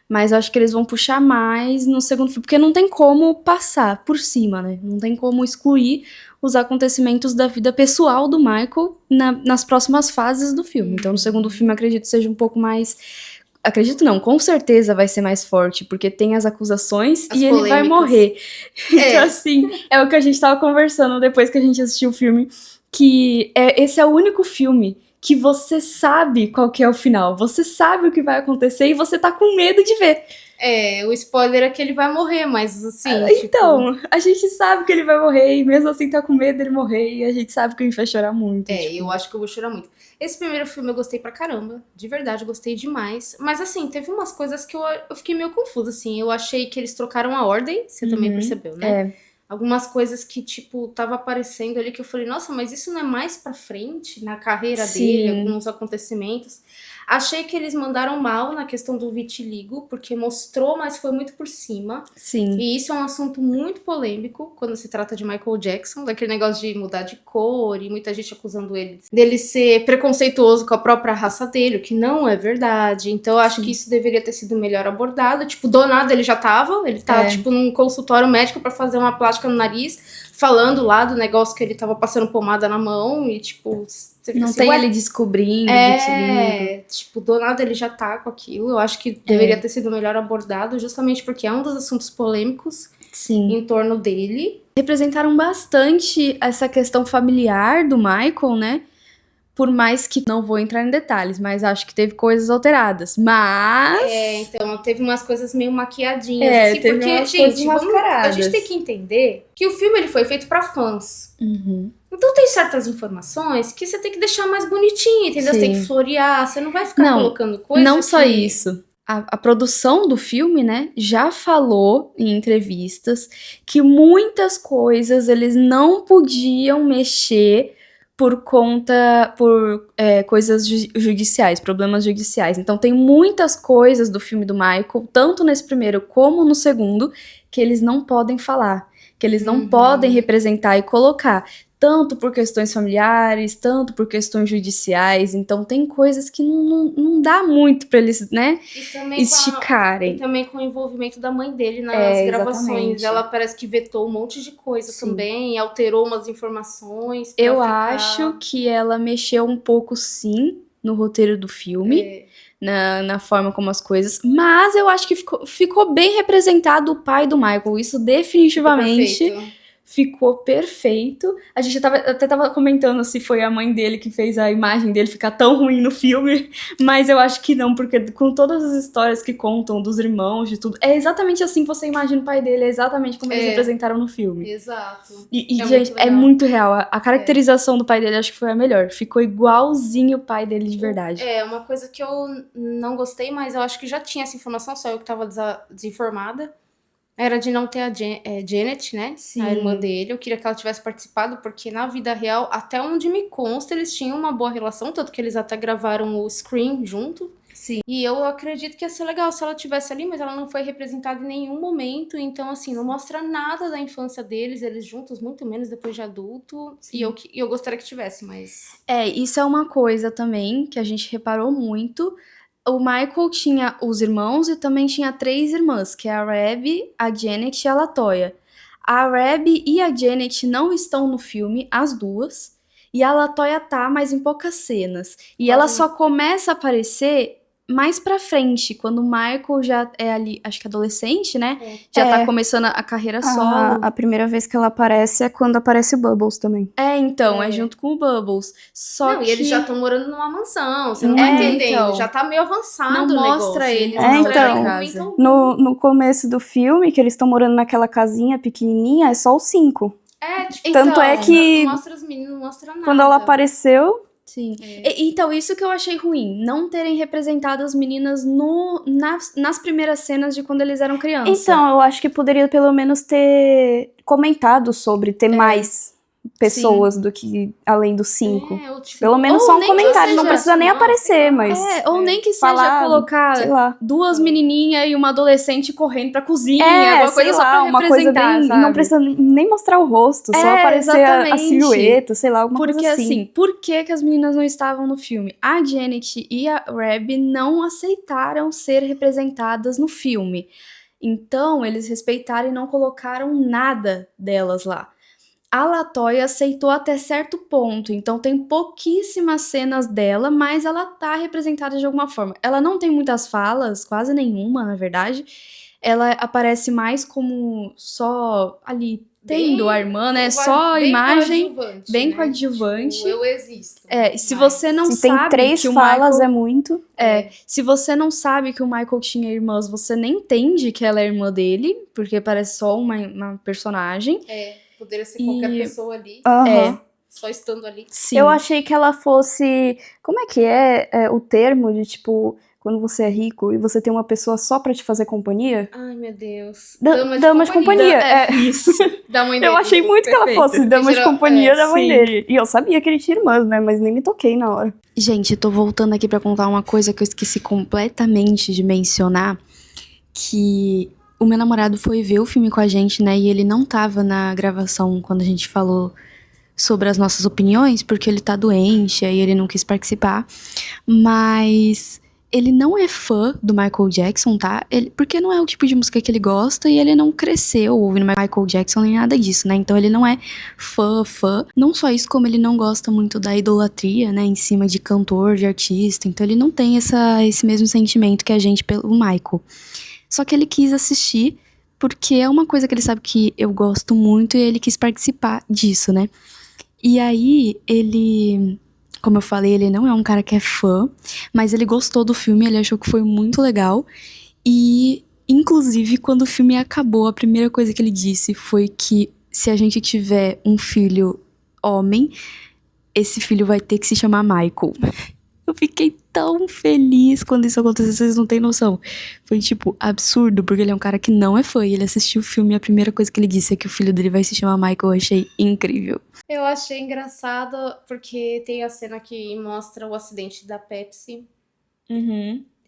Speaker 1: Mas eu acho que eles vão puxar mais no segundo filme, porque não tem como passar por cima, né? Não tem como excluir os acontecimentos da vida pessoal do Michael nas próximas fases do filme. Então, no segundo filme, acredito que seja um pouco mais. Acredito não, com certeza vai ser mais forte, porque tem as acusações
Speaker 2: As
Speaker 1: e ele vai
Speaker 2: polêmicas.
Speaker 1: morrer.
Speaker 2: É.
Speaker 1: Então, assim, é o que a gente tava conversando depois que a gente assistiu o filme, que esse é o único filme que você sabe qual que é o final, você sabe o que vai acontecer e você tá com medo de ver.
Speaker 2: O spoiler é que ele vai morrer, mas assim,
Speaker 1: Então, a gente sabe que ele vai morrer e mesmo assim tá com medo dele morrer e a gente sabe que a gente vai chorar muito.
Speaker 2: eu acho que eu vou chorar muito. Esse primeiro filme eu gostei pra caramba, de verdade, eu gostei demais. Mas assim, teve umas coisas que eu fiquei meio confusa, assim. Eu achei que eles trocaram a ordem, você também percebeu, né? Algumas coisas que, tipo, tava aparecendo ali que eu falei, nossa, mas isso não é mais pra frente na carreira dele, alguns acontecimentos. Achei que eles mandaram mal na questão do vitiligo, porque mostrou, mas foi muito por cima.
Speaker 1: Sim.
Speaker 2: E isso é um assunto muito polêmico quando se trata de Michael Jackson, daquele negócio de mudar de cor e muita gente acusando ele dele ser preconceituoso com a própria raça dele, o que não é verdade. Então eu acho que isso deveria ter sido melhor abordado. Tipo, do nada ele já tava, ele tá tipo num consultório médico pra fazer uma plástica no nariz, falando lá do negócio que ele tava passando pomada na mão e tipo, você fica
Speaker 1: Não
Speaker 2: assim,
Speaker 1: tem
Speaker 2: ué,
Speaker 1: ele descobrindo vitiligo.
Speaker 2: tipo, do nada ele já tá com aquilo. Eu acho que deveria ter sido melhor abordado, justamente porque é um dos assuntos polêmicos em torno dele.
Speaker 1: Representaram bastante essa questão familiar do Michael, né? Por mais que não vou entrar em detalhes, mas acho que teve coisas alteradas. Mas.
Speaker 2: Então teve umas coisas meio maquiadinhas, assim,
Speaker 1: teve
Speaker 2: porque,
Speaker 1: umas
Speaker 2: gente,
Speaker 1: coisas
Speaker 2: a
Speaker 1: mascaradas.
Speaker 2: gente tem que entender que o filme ele foi feito pra fãs.
Speaker 1: Uhum.
Speaker 2: Então tem certas informações que você tem que deixar mais bonitinha, entendeu? Você tem que florear, você não vai ficar colocando coisa.
Speaker 1: Não só
Speaker 2: que...
Speaker 1: isso. A produção do filme, né, já falou em entrevistas que muitas coisas eles não podiam mexer por coisas judiciais, problemas judiciais. Então tem muitas coisas do filme do Michael, tanto nesse primeiro como no segundo, que eles não podem falar, que eles não podem representar e colocar. Tanto por questões familiares, tanto por questões judiciais. Então tem coisas que não dá muito pra eles, né, esticarem.
Speaker 2: E também com o envolvimento da mãe dele nas gravações.
Speaker 1: Exatamente.
Speaker 2: Ela parece que vetou um monte de coisa também, alterou umas informações.
Speaker 1: Eu acho que ela mexeu um pouco, sim, no roteiro do filme. Na forma como as coisas. Mas eu acho que ficou bem representado o pai do Michael. Isso definitivamente ficou perfeito. A gente até tava comentando se foi a mãe dele que fez a imagem dele ficar tão ruim no filme, mas eu acho que não, porque com todas as histórias que contam dos irmãos, de tudo, é exatamente assim que você imagina o pai dele, é exatamente como eles representaram no filme.
Speaker 2: Exato.
Speaker 1: E gente, é muito real. A caracterização do pai dele acho que foi a melhor. Ficou igualzinho o pai dele de verdade.
Speaker 2: Uma coisa que eu não gostei, mas eu acho que já tinha essa informação, só eu que tava desinformada. Era de não ter a Janet, né?
Speaker 1: Sim.
Speaker 2: A irmã dele. Eu queria que ela tivesse participado, porque na vida real, até onde me consta, eles tinham uma boa relação, tanto que eles até gravaram o Scream junto.
Speaker 1: Sim.
Speaker 2: E eu acredito que ia ser legal se ela tivesse ali, mas ela não foi representada em nenhum momento. Então, assim, não mostra nada da infância deles, eles juntos, muito menos depois de adulto. Sim. E eu gostaria que tivesse, mas...
Speaker 1: Isso é uma coisa também que a gente reparou muito. O Michael tinha os irmãos e também tinha 3 irmãs, que é a Reb, a Janet e a LaToya. A Reb e a Janet não estão no filme, as duas. E a Latoya tá, mas em poucas cenas. E ela só começa a aparecer mais pra frente, quando o Michael já é ali, acho que adolescente, né? Já tá começando a carreira solo.
Speaker 5: A primeira vez que ela aparece é quando aparece o Bubbles também.
Speaker 1: Então, é junto com o Bubbles. Só
Speaker 2: Não,
Speaker 1: que
Speaker 2: e eles já estão morando numa mansão, você não tá entendendo.
Speaker 1: então.
Speaker 2: Já tá meio avançado
Speaker 1: Não
Speaker 2: o
Speaker 1: mostra
Speaker 2: negócio.
Speaker 1: eles
Speaker 2: Não mostra
Speaker 5: então.
Speaker 2: em
Speaker 1: casa.
Speaker 2: momento algum.
Speaker 5: No começo do filme, que eles estão morando naquela casinha pequenininha, é só os 5.
Speaker 2: Tipo,
Speaker 5: Tanto é que
Speaker 2: não mostra os meninos, não mostra nada.
Speaker 5: quando ela apareceu,
Speaker 1: Sim. Então, isso que eu achei ruim. Não terem representado as meninas nas primeiras cenas de quando eles eram crianças.
Speaker 5: então eu acho que poderia pelo menos ter comentado sobre ter mais pessoas do que além dos 5.
Speaker 2: ou tipo,
Speaker 5: Pelo menos
Speaker 1: ou
Speaker 5: só um
Speaker 1: nem que
Speaker 5: comentário, não
Speaker 1: seja-
Speaker 5: precisa nem
Speaker 2: Nossa,
Speaker 5: aparecer, mas
Speaker 1: ou nem que seja
Speaker 5: falar,
Speaker 1: colocar
Speaker 5: sei lá.
Speaker 1: duas menininhas e uma adolescente correndo pra cozinha, alguma
Speaker 5: sei
Speaker 1: coisa só
Speaker 5: lá,
Speaker 1: pra
Speaker 5: uma coisa
Speaker 1: representar,
Speaker 5: bem,
Speaker 1: sabe?
Speaker 5: não precisa nem mostrar o rosto, só aparecer a
Speaker 1: exatamente.
Speaker 5: silhueta, sei lá, alguma
Speaker 1: Porque
Speaker 5: coisa assim.
Speaker 1: por que que as meninas não estavam no filme? A Janet e a Reb não aceitaram ser representadas no filme. Então, eles respeitaram e não colocaram nada delas lá. A Latoya aceitou até certo ponto, então tem pouquíssimas cenas dela, mas ela tá representada de alguma forma. Ela não tem muitas falas, quase nenhuma, na verdade. Ela aparece mais como só ali tendo a irmã, né? Só a imagem, bem coadjuvante.
Speaker 2: Tipo, eu existo.
Speaker 1: E se você não
Speaker 5: Se tem
Speaker 1: sabe
Speaker 5: 3
Speaker 1: que o
Speaker 5: falas,
Speaker 1: Michael...
Speaker 5: é muito.
Speaker 1: Se você não sabe que o Michael tinha irmãs, você nem entende que ela é irmã dele, porque parece só uma personagem.
Speaker 2: Poderia ser qualquer pessoa ali,
Speaker 5: Aham.
Speaker 2: só estando ali.
Speaker 1: Sim.
Speaker 5: Eu achei que ela fosse. Como é que é o termo de tipo. Quando você é rico e você tem uma pessoa só pra te fazer companhia?
Speaker 2: Ai, meu Deus.
Speaker 5: Dama de companhia.
Speaker 1: Isso.
Speaker 2: Da mãe
Speaker 5: Eu
Speaker 2: dele.
Speaker 5: achei muito que ela
Speaker 1: Perfeito.
Speaker 5: fosse dama de
Speaker 2: Geral-
Speaker 5: companhia da mãe
Speaker 1: sim.
Speaker 5: dele. E eu sabia que ele tinha irmãs, né? Mas nem me toquei na hora.
Speaker 1: Gente, tô voltando aqui pra contar uma coisa que eu esqueci completamente de mencionar, que o meu namorado foi ver o filme com a gente, né, e ele não tava na gravação quando a gente falou sobre as nossas opiniões, porque ele tá doente, aí ele não quis participar, mas ele não é fã do Michael Jackson, tá? Porque não é o tipo de música que ele gosta e ele não cresceu ouvindo Michael Jackson nem nada disso, né? Então ele não é fã. Não só isso, como ele não gosta muito da idolatria, né? Em cima de cantor, de artista. Então ele não tem esse mesmo sentimento que a gente pelo Michael. Só que ele quis assistir porque é uma coisa que ele sabe que eu gosto muito e ele quis participar disso, né? E aí ele... Como eu falei, ele não é um cara que é fã, mas ele gostou do filme, ele achou que foi muito legal. E, inclusive, quando o filme acabou, a primeira coisa que ele disse foi que se a gente tiver um filho homem, esse filho vai ter que se chamar Michael. Eu fiquei tão feliz quando isso aconteceu, vocês não têm noção. Foi, tipo, absurdo, porque ele é um cara que não é fã. E ele assistiu o filme e a primeira coisa que ele disse é que o filho dele vai se chamar Michael. Eu achei incrível.
Speaker 2: Eu achei engraçado porque tem a cena que mostra o acidente da Pepsi.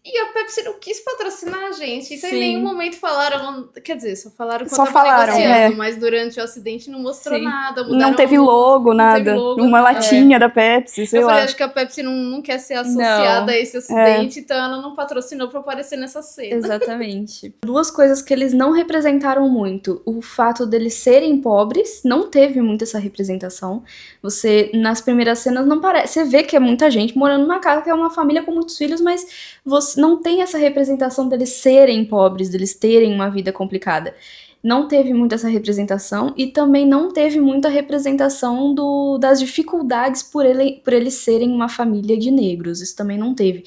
Speaker 2: E a Pepsi não quis patrocinar, gente. Então,
Speaker 1: Sim.
Speaker 2: em nenhum momento falaram... Quer dizer, só falaram quando
Speaker 5: Só
Speaker 2: tava
Speaker 5: falaram,
Speaker 2: negociando, mas durante o acidente não mostrou
Speaker 1: Sim.
Speaker 2: nada.
Speaker 5: Não
Speaker 2: mudaram
Speaker 5: teve logo,
Speaker 2: não
Speaker 5: nada.
Speaker 2: teve logo,
Speaker 5: Uma
Speaker 2: nada.
Speaker 5: latinha da Pepsi, sei
Speaker 2: Eu
Speaker 5: lá.
Speaker 2: falei, acho que a Pepsi não quer ser associada a esse acidente, então ela não patrocinou pra aparecer nessa cena.
Speaker 1: Exatamente. Duas coisas que eles não representaram muito. O fato deles serem pobres, não teve muito essa representação. Você, nas primeiras cenas, não parece. Você vê que é muita gente morando numa casa que é uma família com muitos filhos, mas você não tem essa representação deles serem pobres, deles terem uma vida complicada. Não teve muito essa representação e também não teve muita representação das dificuldades por eles serem uma família de negros. Isso também não teve.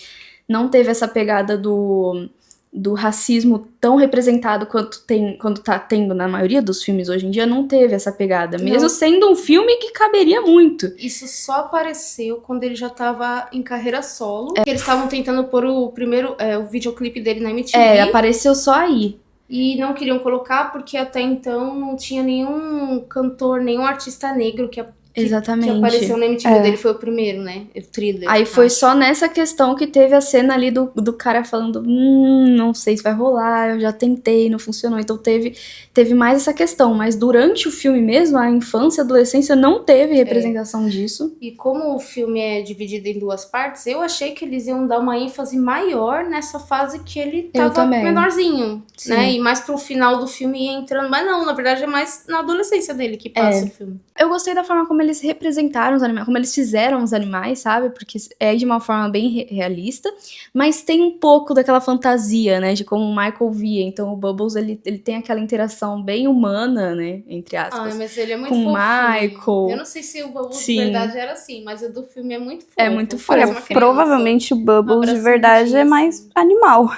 Speaker 1: Não teve essa pegada do racismo tão representado quando tá tendo na maioria dos filmes hoje em dia, não teve essa pegada. Mesmo
Speaker 2: Não.
Speaker 1: sendo um filme que caberia muito.
Speaker 2: Isso só apareceu quando ele já tava em carreira solo. Que eles estavam tentando pôr o primeiro o videoclipe dele na MTV.
Speaker 1: Apareceu só aí.
Speaker 2: E não queriam colocar porque até então não tinha nenhum cantor, nenhum artista negro que
Speaker 5: Exatamente.
Speaker 2: Que apareceu na MTV dele, foi o primeiro, né? O Thriller.
Speaker 5: Aí foi
Speaker 2: acho.
Speaker 5: só nessa questão que teve a cena ali do cara falando, não sei se vai rolar, eu já tentei, não funcionou. Então teve mais essa questão, mas durante o filme mesmo, a infância e a adolescência não teve representação disso.
Speaker 2: E como o filme é dividido em duas partes, eu achei que eles iam dar uma ênfase maior nessa fase que ele
Speaker 5: Eu
Speaker 2: tava
Speaker 5: também.
Speaker 2: menorzinho,
Speaker 5: Sim.
Speaker 2: né? E mais pro final do filme ia entrando. Mas não, na verdade é mais na adolescência dele que passa o filme.
Speaker 5: Eu gostei da forma como eles representaram os animais, como eles fizeram os animais, sabe? Porque é de uma forma bem realista, mas tem um pouco daquela fantasia, né? De como o Michael via. Então o Bubbles, ele tem aquela interação bem humana, né? Entre aspas.
Speaker 2: Mas ele é muito
Speaker 5: Com o
Speaker 2: fofinho.
Speaker 5: Michael.
Speaker 2: Eu não sei se o Bubbles de
Speaker 5: Sim.
Speaker 2: verdade era assim, mas o do filme é muito fofo.
Speaker 5: É muito fofo.
Speaker 2: Parece
Speaker 1: Olha,
Speaker 2: uma criança.
Speaker 1: provavelmente o Bubbles de
Speaker 2: abraço
Speaker 1: verdade é
Speaker 2: bonitinho,
Speaker 1: mais
Speaker 2: assim.
Speaker 1: animal.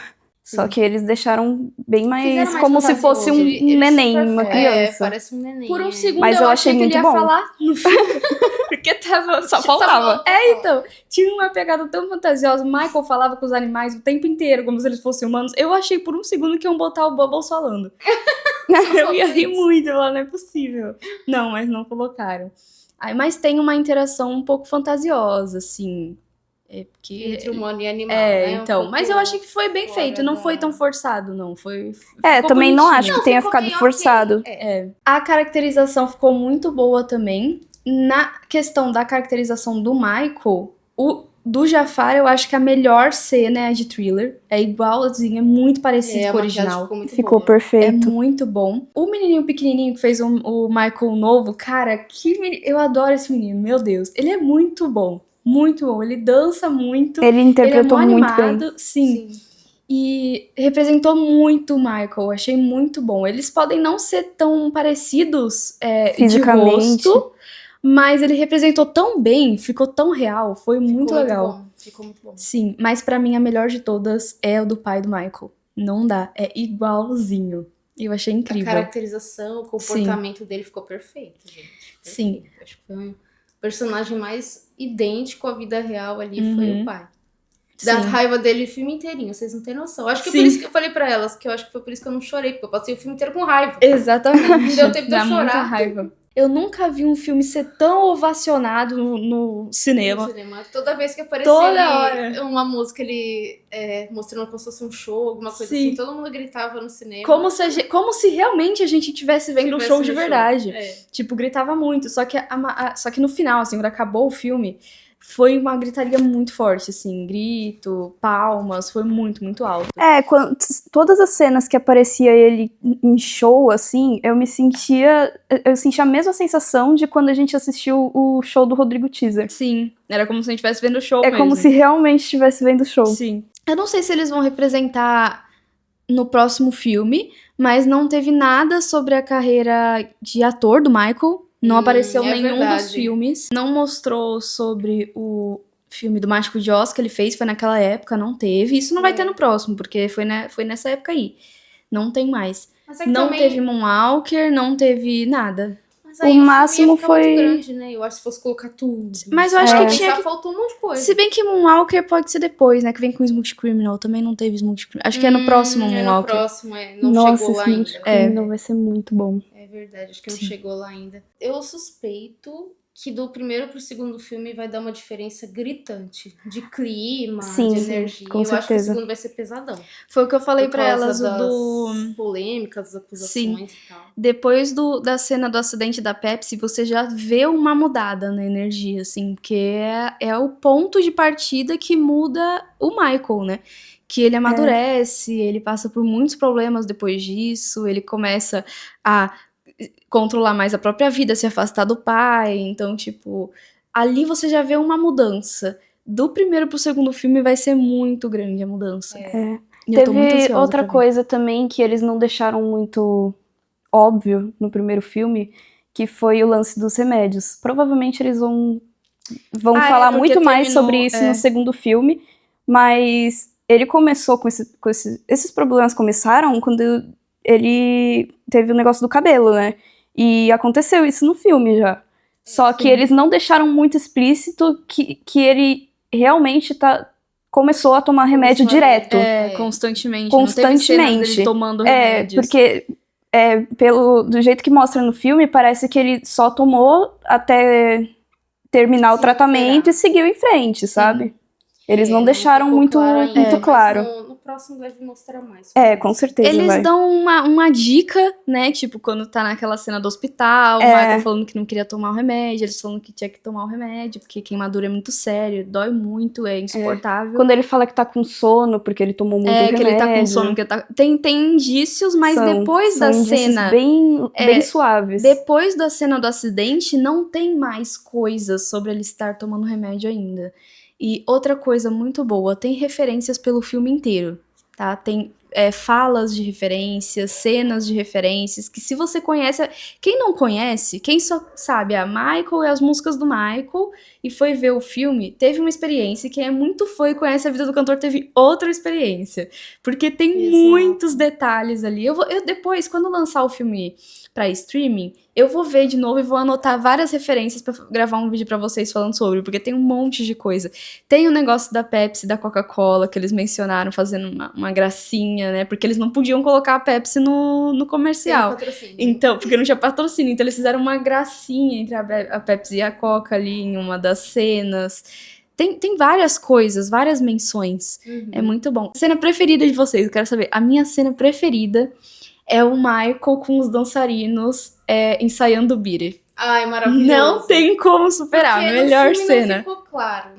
Speaker 2: Sim.
Speaker 1: Só que eles deixaram bem mais
Speaker 2: Fizeram mais
Speaker 1: como se
Speaker 2: fantasioso.
Speaker 1: fosse um
Speaker 2: Ele
Speaker 1: neném,
Speaker 2: super
Speaker 1: uma
Speaker 2: fofo.
Speaker 1: criança.
Speaker 2: Parece um neném.
Speaker 5: Por um segundo
Speaker 1: Mas eu achei
Speaker 5: que
Speaker 1: muito
Speaker 5: ele ia
Speaker 1: bom.
Speaker 5: falar no filme. Porque só faltava. Então, tinha uma pegada tão fantasiosa. O Michael falava com os animais o tempo inteiro, como se eles fossem humanos. Eu achei por um segundo que iam botar o Bubbles falando. Eu ia rir muito, eu falei, não é possível. Não, mas não colocaram. Aí, mas tem uma interação um pouco fantasiosa, assim. Porque...
Speaker 2: Entre humano e animal, né?
Speaker 5: então. Mas eu achei que foi bem
Speaker 2: fora
Speaker 5: feito. Não
Speaker 2: da-
Speaker 5: foi tão forçado, não. Ficou
Speaker 1: Também não
Speaker 5: bonitinho.
Speaker 1: acho que tenha
Speaker 2: ficou
Speaker 1: ficado
Speaker 2: bem
Speaker 1: forçado.
Speaker 2: ok.
Speaker 5: A caracterização ficou muito boa também. Na questão da caracterização do Michael, do Jafar, eu acho que a melhor cena é a de Thriller. É igualzinho, é muito parecido
Speaker 2: A
Speaker 5: com o
Speaker 2: maquiagem
Speaker 5: original.
Speaker 2: ficou muito
Speaker 1: Ficou
Speaker 2: boa.
Speaker 5: É
Speaker 1: perfeito.
Speaker 5: muito bom. O menininho pequenininho que fez o Michael novo, cara, eu adoro esse menino, meu Deus. Ele é muito bom, muito bom. Ele dança muito.
Speaker 1: Ele interpretou
Speaker 5: ele é
Speaker 1: muito bem.
Speaker 5: animado, sim. E representou muito o Michael, achei muito bom. Eles podem não ser tão parecidos
Speaker 1: Fisicamente.
Speaker 5: de rosto, mas ele representou tão bem, ficou tão real, foi muito legal.
Speaker 2: Ficou muito bom.
Speaker 5: Sim, mas pra mim a melhor de todas é o do pai do Michael. Não dá, é igualzinho. Eu achei
Speaker 2: A
Speaker 5: incrível.
Speaker 2: caracterização, o comportamento dele ficou perfeito, gente.
Speaker 5: Sim.
Speaker 2: Perfeito. Acho que foi um personagem mais idêntico à vida real ali, foi o pai. Da
Speaker 5: Sim.
Speaker 2: raiva dele o filme inteirinho, vocês não têm noção. Acho que é
Speaker 5: Sim.
Speaker 2: por isso que eu falei pra elas, que eu acho que foi por isso que eu não chorei, porque eu passei o filme inteiro com raiva.
Speaker 5: Exatamente.
Speaker 2: Não deu tempo de eu
Speaker 5: Dá muita
Speaker 2: chorar.
Speaker 5: raiva. Eu nunca vi um filme ser tão ovacionado no cinema.
Speaker 2: No cinema. Toda vez que aparecia
Speaker 5: Toda
Speaker 2: ele, uma música, ele mostrando como se fosse um show, alguma coisa
Speaker 5: Sim.
Speaker 2: assim, todo mundo gritava no cinema.
Speaker 5: Como se realmente a gente estivesse vendo um show de verdade.
Speaker 2: É.
Speaker 5: Tipo, gritava muito. Só que no final, assim, quando acabou o filme, foi uma gritaria muito forte, assim. Grito, palmas, foi muito, muito alto.
Speaker 1: Todas as cenas que aparecia ele em show, assim, eu sentia a mesma sensação de quando a gente assistiu o show do Rodrigo Teaser.
Speaker 5: Sim, era como se a gente estivesse vendo o show
Speaker 1: É
Speaker 5: mesmo.
Speaker 1: como se realmente estivesse vendo o show.
Speaker 5: Sim. Eu não sei se eles vão representar no próximo filme, mas não teve nada sobre a carreira de ator do Michael. Não apareceu
Speaker 2: é
Speaker 5: nenhum
Speaker 2: verdade.
Speaker 5: dos filmes. Não mostrou sobre o filme do Mágico de Oz que ele fez, foi naquela época, não teve. Isso não vai ter no próximo, porque foi nessa época aí. Não tem mais.
Speaker 2: Mas é que
Speaker 5: Não
Speaker 2: também,
Speaker 5: teve Moonwalker, não teve nada.
Speaker 2: mas aí
Speaker 1: O
Speaker 2: filme
Speaker 1: máximo
Speaker 2: ia ficar muito
Speaker 1: foi-
Speaker 2: grande, né? Eu acho que se fosse colocar tudo.
Speaker 5: Mas eu acho
Speaker 1: que
Speaker 2: Só
Speaker 5: tinha que...
Speaker 2: faltou um monte de coisa.
Speaker 5: Se bem que Moonwalker pode ser depois, né? Que vem com o Smooth Criminal. Também não teve Smooth Criminal. Acho que é no próximo
Speaker 2: É no
Speaker 5: Moonwalker.
Speaker 2: próximo, não
Speaker 1: Nossa,
Speaker 2: chegou lá
Speaker 1: esse
Speaker 2: ainda.
Speaker 1: Smooth Criminal vai ser muito bom.
Speaker 2: É verdade, acho que não
Speaker 5: Sim.
Speaker 2: chegou lá ainda. Eu suspeito que do primeiro pro segundo filme vai dar uma diferença gritante de clima,
Speaker 1: Sim,
Speaker 2: de energia.
Speaker 1: com
Speaker 2: eu acho que o
Speaker 1: certeza.
Speaker 2: segundo vai ser pesadão.
Speaker 5: Foi o que eu falei
Speaker 2: Por
Speaker 5: pra
Speaker 2: causa
Speaker 5: elas,
Speaker 2: das
Speaker 5: do...
Speaker 2: polêmicas, das acusações e tal.
Speaker 5: Depois da cena do acidente da Pepsi, você já vê uma mudada na energia, assim, porque é o ponto de partida que muda o Michael, né? Que ele amadurece, ele passa por muitos problemas depois disso, ele começa a controlar mais a própria vida, se afastar do pai, então, tipo, ali você já vê uma mudança. Do primeiro pro segundo filme vai ser muito grande a mudança. E eu tô muito
Speaker 1: Teve
Speaker 5: ansiosa
Speaker 1: outra
Speaker 5: pra ver.
Speaker 1: coisa também que eles não deixaram muito óbvio no primeiro filme, que foi o lance dos remédios. Provavelmente eles vão falar
Speaker 5: porque
Speaker 1: muito mais
Speaker 5: terminou,
Speaker 1: sobre isso no segundo filme, mas ele começou esses problemas começaram quando ele teve o negócio do cabelo, né? E aconteceu isso no filme já. Só que eles não deixaram muito explícito que ele realmente começou a tomar remédio direto.
Speaker 5: Constantemente. Não teve cenas
Speaker 1: Constantemente.
Speaker 5: dele tomando remédios.
Speaker 1: Porque do jeito que mostra no filme, parece que ele só tomou até terminar o tratamento e seguiu em frente, sabe? Eles não deixaram
Speaker 2: ficou
Speaker 1: muito
Speaker 2: claro ainda,
Speaker 1: muito
Speaker 2: mas
Speaker 1: claro.
Speaker 2: No próximo deve mostrar mais.
Speaker 1: Com certeza
Speaker 5: Eles
Speaker 1: vai.
Speaker 5: dão uma dica, né? Tipo, quando tá naquela cena do hospital, o Michael falando que não queria tomar o remédio, eles falando que tinha que tomar o remédio, porque queimadura é muito sério, dói muito, é insuportável.
Speaker 1: Quando ele fala que tá com sono, porque ele tomou muito remédio.
Speaker 5: Que ele tá com sono, que ele tá... Tem indícios, mas depois da
Speaker 1: indícios
Speaker 5: cena...
Speaker 1: bem suaves.
Speaker 5: Depois da cena do acidente, não tem mais coisas sobre ele estar tomando remédio ainda. E outra coisa muito boa, tem referências pelo filme inteiro, tá? Tem falas de referências, cenas de referências, que se você conhece... Quem não conhece, quem só sabe a Michael e as músicas do Michael e foi ver o filme, teve uma experiência. Quem é muito fã e conhece a vida do cantor teve outra experiência. Porque tem muitos detalhes ali. Eu depois, quando lançar o filme pra streaming, eu vou ver de novo e vou anotar várias referências pra gravar um vídeo pra vocês falando sobre, porque tem um monte de coisa. Tem o negócio da Pepsi, da Coca-Cola, que eles mencionaram, fazendo uma gracinha, né? Porque eles não podiam colocar a Pepsi no comercial. Então, porque não tinha patrocínio. Então, eles fizeram uma gracinha entre a Pepsi e a Coca ali em uma das cenas. Tem várias coisas, várias menções. É muito bom. Cena preferida de vocês, eu quero saber. A minha cena preferida é o Michael com os dançarinos ensaiando o Beat It.
Speaker 2: Ai, maravilhoso.
Speaker 5: Não tem como superar.
Speaker 2: Porque
Speaker 5: Melhor
Speaker 2: no filme
Speaker 5: cena.
Speaker 2: Não ficou claro,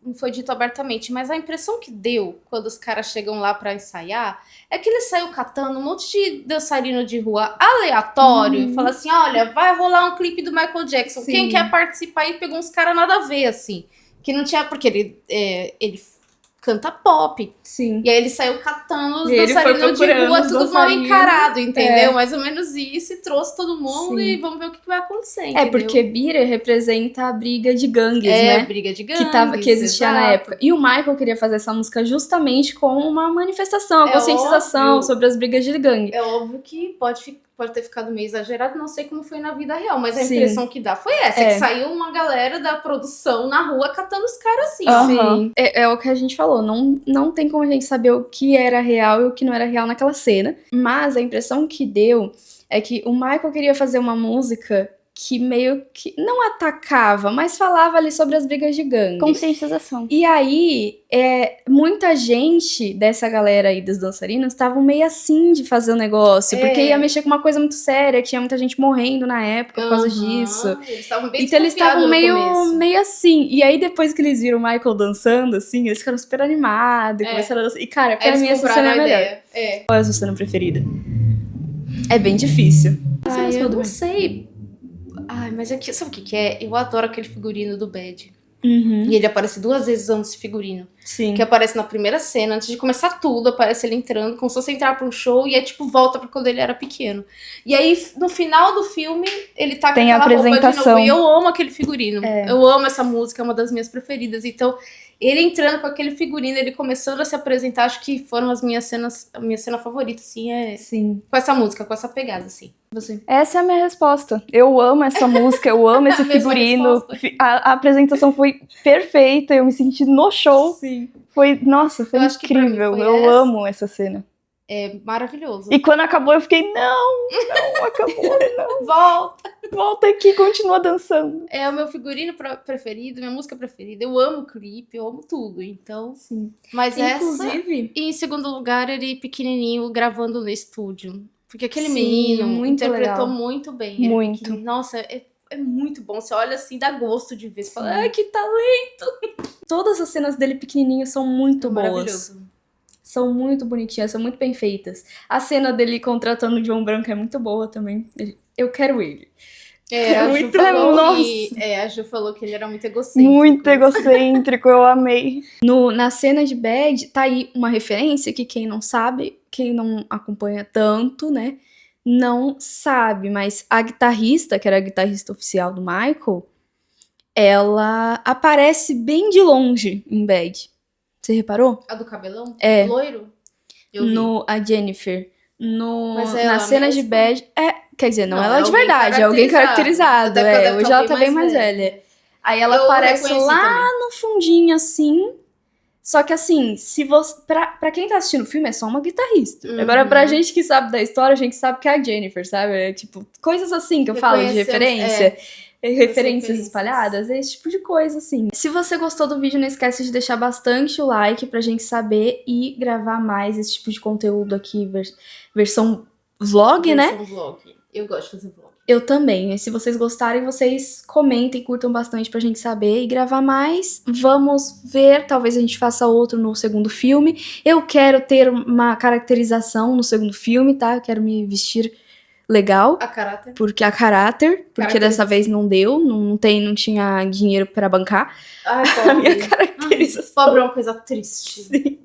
Speaker 2: não foi dito abertamente, mas a impressão que deu quando os caras chegam lá pra ensaiar é que ele saiu catando um monte de dançarino de rua aleatório e fala assim: olha, vai rolar um clipe do Michael Jackson.
Speaker 5: Sim.
Speaker 2: Quem quer participar? E pegou uns caras nada a ver, assim. Que não tinha. Porque ele canta pop.
Speaker 5: Sim.
Speaker 2: E aí ele saiu catando os
Speaker 5: E ele foi
Speaker 2: dançarinos de
Speaker 5: procurando
Speaker 2: rua,
Speaker 5: os
Speaker 2: tudo mal
Speaker 5: dançarinos.
Speaker 2: encarado, entendeu? Mais ou menos isso, e trouxe todo mundo
Speaker 5: Sim.
Speaker 2: e vamos ver o que vai acontecer, entendeu?
Speaker 5: Porque Beat It representa a briga de gangues, né?
Speaker 2: briga de gangues,
Speaker 5: Que existia na
Speaker 2: exato.
Speaker 5: época. E o Michael queria fazer essa música justamente como uma manifestação, uma
Speaker 2: É
Speaker 5: conscientização
Speaker 2: óbvio.
Speaker 5: sobre as brigas de gangue.
Speaker 2: É óbvio que pode ter ficado meio exagerado, não sei como foi na vida real, mas a
Speaker 5: Sim.
Speaker 2: impressão que dá foi essa, que saiu uma galera da produção na rua catando os caras assim,
Speaker 1: Aham.
Speaker 5: Sim. É o que a gente falou, não tem como a gente saber o que era real e o que não era real naquela cena, mas a impressão que deu é que o Michael queria fazer uma música que meio que não atacava, mas falava ali sobre as brigas de gangue.
Speaker 1: Conscientização.
Speaker 5: E aí, muita gente dessa galera aí dos dançarinos estavam meio assim de fazer o negócio, porque ia mexer com uma coisa muito séria, tinha muita gente morrendo na época por causa disso.
Speaker 2: Eles estavam bem
Speaker 5: Então eles estavam
Speaker 2: desconfiados no começo.
Speaker 5: meio assim. E aí, depois que eles viram o Michael dançando, assim, eles ficaram super animados, começaram a dançar. E, cara, pra
Speaker 2: Eles
Speaker 5: mim essa
Speaker 2: compraram
Speaker 5: cena é
Speaker 2: a
Speaker 5: a melhor.
Speaker 2: ideia.
Speaker 5: Qual é a sua cena preferida? É bem difícil.
Speaker 2: Ai, eu não sei. Ai, mas aqui, sabe o que é? Eu adoro aquele figurino do Bad.
Speaker 5: Uhum,
Speaker 2: E ele aparece 2 vezes usando esse figurino.
Speaker 5: sim.
Speaker 2: Que aparece na primeira cena, antes de começar tudo, aparece ele entrando, como se fosse entrar pra um show, e é tipo, volta pra quando ele era pequeno. E aí, no final do filme, ele tá com
Speaker 1: Tem a
Speaker 2: aquela roupa de
Speaker 1: apresentação.
Speaker 2: novo. E eu amo aquele figurino. Eu amo essa música, é uma das minhas preferidas. Então, ele entrando com aquele figurino, ele começando a se apresentar, acho que foram as minhas cenas, a minha cena favorita, assim,
Speaker 5: Sim.
Speaker 2: com essa música, com essa pegada, assim.
Speaker 5: Você.
Speaker 1: Essa é a minha resposta. Eu amo essa música, eu amo esse
Speaker 2: A mesma
Speaker 1: figurino.
Speaker 2: resposta.
Speaker 1: A apresentação foi perfeita, eu me senti no show.
Speaker 5: Sim.
Speaker 1: Nossa, foi
Speaker 2: Eu acho que pra mim
Speaker 1: incrível.
Speaker 2: foi
Speaker 1: Eu
Speaker 2: essa.
Speaker 1: amo essa cena.
Speaker 2: É maravilhoso.
Speaker 1: E quando acabou, eu fiquei, não, acabou, não.
Speaker 2: Volta!
Speaker 1: Volta aqui, continua dançando.
Speaker 2: É o meu figurino preferido, minha música preferida. Eu amo o clipe, eu amo tudo. Então,
Speaker 5: Sim.
Speaker 2: mas essa...
Speaker 5: Inclusive,
Speaker 2: E em segundo lugar, ele pequenininho gravando no estúdio. Porque aquele
Speaker 5: Sim,
Speaker 2: menino
Speaker 5: muito
Speaker 2: interpretou
Speaker 5: legal.
Speaker 2: muito bem. Ele
Speaker 1: Muito.
Speaker 2: pequenininho. Nossa, é muito bom. Você olha assim, dá gosto de ver. Você fala, ai, que talento!
Speaker 5: todas as cenas dele pequenininho são muito boas.
Speaker 2: Maravilhoso.
Speaker 5: São muito bonitinhas, são muito bem feitas. A cena dele contratando o João Branco é muito boa também. Eu quero ele.
Speaker 2: A Ju
Speaker 1: Muito
Speaker 2: falou
Speaker 1: bom,
Speaker 2: a Ju falou que ele era muito egocêntrico.
Speaker 1: Muito egocêntrico, eu amei.
Speaker 5: Na cena de Bad, tá aí uma referência que quem não sabe, quem não acompanha tanto, né, não sabe. Mas a guitarrista, que era a guitarrista oficial do Michael, ela aparece bem de longe em Bad. Você reparou?
Speaker 2: A do cabelão?
Speaker 5: É.
Speaker 2: Loiro? Eu vi.
Speaker 5: A Jennifer.
Speaker 2: Mas é
Speaker 5: Na
Speaker 2: ela
Speaker 5: cena de
Speaker 2: mesma?
Speaker 5: Bad. Quer dizer, não
Speaker 2: Não,
Speaker 5: ela
Speaker 2: é
Speaker 5: de
Speaker 2: alguém
Speaker 5: verdade, é alguém caracterizado.
Speaker 2: caracterizado. Até porque deve
Speaker 5: Hoje
Speaker 2: tá
Speaker 5: ela
Speaker 2: bem
Speaker 5: tá bem
Speaker 2: mais
Speaker 5: mais
Speaker 2: velha.
Speaker 5: velha. Aí ela
Speaker 2: Eu
Speaker 5: aparece
Speaker 2: reconheci
Speaker 5: lá
Speaker 2: também.
Speaker 5: no fundinho assim. Só que assim, se você. Pra quem tá assistindo o filme, é só uma guitarrista.
Speaker 2: Uhum.
Speaker 5: Agora, pra gente que sabe da história, a gente sabe que é a Jennifer, sabe? É, tipo, coisas assim que eu falo de referência. Referências espalhadas, esse tipo de coisa, assim. Se você gostou do vídeo, não esquece de deixar bastante o like pra gente saber e gravar mais esse tipo de conteúdo aqui, versão vlog, né?
Speaker 2: Versão vlog. Eu gosto de fazer vlog.
Speaker 5: Eu também. E se vocês gostarem, vocês comentem, curtam bastante pra gente saber e gravar mais. Vamos ver, talvez a gente faça outro no segundo filme. Eu quero ter uma caracterização no segundo filme, tá? Eu quero me vestir legal.
Speaker 2: A caráter.
Speaker 5: Porque dessa vez não deu, não tinha dinheiro pra bancar
Speaker 2: Ai,
Speaker 5: a minha caracterização.
Speaker 2: Pobre é uma coisa triste.
Speaker 5: Sim.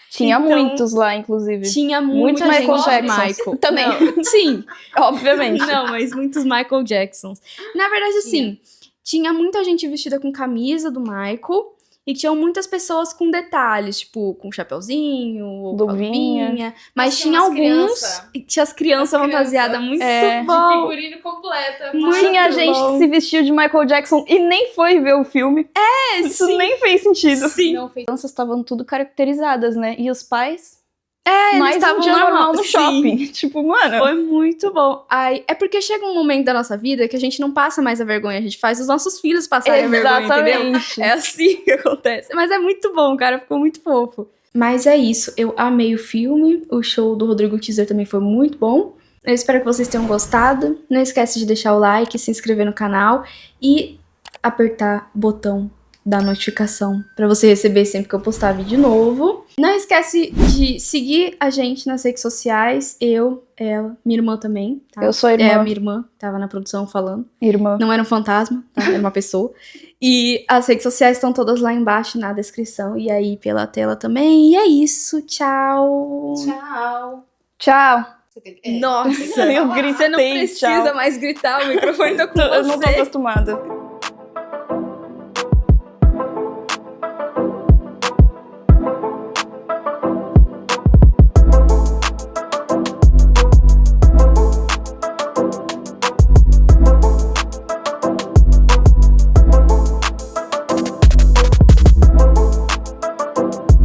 Speaker 1: Tinha
Speaker 5: Então,
Speaker 1: muitos lá, inclusive.
Speaker 5: Tinha
Speaker 1: Muitos
Speaker 5: muita
Speaker 1: Michael
Speaker 5: gente
Speaker 1: Jacksons.
Speaker 5: Michael.
Speaker 1: Também.
Speaker 5: Não, sim,
Speaker 1: Obviamente.
Speaker 5: não, mas muitos Michael Jacksons. Na verdade, assim, tinha muita gente vestida com camisa do Michael e tinham muitas pessoas com detalhes, tipo, com chapeuzinho,
Speaker 1: Luvinha.
Speaker 5: mas
Speaker 2: tinha
Speaker 5: tinha
Speaker 2: umas
Speaker 5: alguns.
Speaker 2: criança.
Speaker 5: E tinha as crianças
Speaker 2: As criança.
Speaker 5: fantasiadas muito
Speaker 1: É.
Speaker 5: bom.
Speaker 2: De figurino completa.
Speaker 1: Tinha gente que se vestiu de Michael Jackson e nem foi ver o filme. Isso
Speaker 5: sim.
Speaker 1: nem fez sentido.
Speaker 5: Sim.
Speaker 2: Não fez.
Speaker 1: As crianças estavam tudo caracterizadas, né? E os pais,
Speaker 5: Eles
Speaker 1: mais um
Speaker 5: estavam
Speaker 1: dia normal no
Speaker 5: sim.
Speaker 1: shopping. Tipo, mano...
Speaker 5: Foi muito bom. Ai, é porque chega um momento da nossa vida que a gente não passa mais a vergonha, a gente faz os nossos filhos passarem a vergonha, entendeu?
Speaker 1: Exatamente.
Speaker 5: É assim que acontece. Mas é muito bom, cara, ficou muito fofo. Mas é isso, eu amei o filme, o show do Rodrigo Teaser também foi muito bom. Eu espero que vocês tenham gostado. Não esquece de deixar o like, se inscrever no canal e apertar o botão da notificação pra você receber sempre que eu postar vídeo novo. Não esquece de seguir a gente nas redes sociais, eu, ela, minha irmã também, tá?
Speaker 1: Eu sou a
Speaker 5: É a
Speaker 1: irmã.
Speaker 5: minha irmã, tava na produção falando.
Speaker 1: Irmã.
Speaker 5: Não era um fantasma, tá? Era uma pessoa. E as redes sociais estão todas lá embaixo na descrição e aí pela tela também. E é isso, tchau!
Speaker 2: Tchau.
Speaker 1: Tchau.
Speaker 2: Você tem-
Speaker 5: Nossa,
Speaker 1: Eu
Speaker 5: você não
Speaker 1: gritei,
Speaker 5: precisa
Speaker 1: tchau.
Speaker 5: mais gritar, o microfone tá com
Speaker 1: Eu não tô
Speaker 5: você.
Speaker 1: acostumada.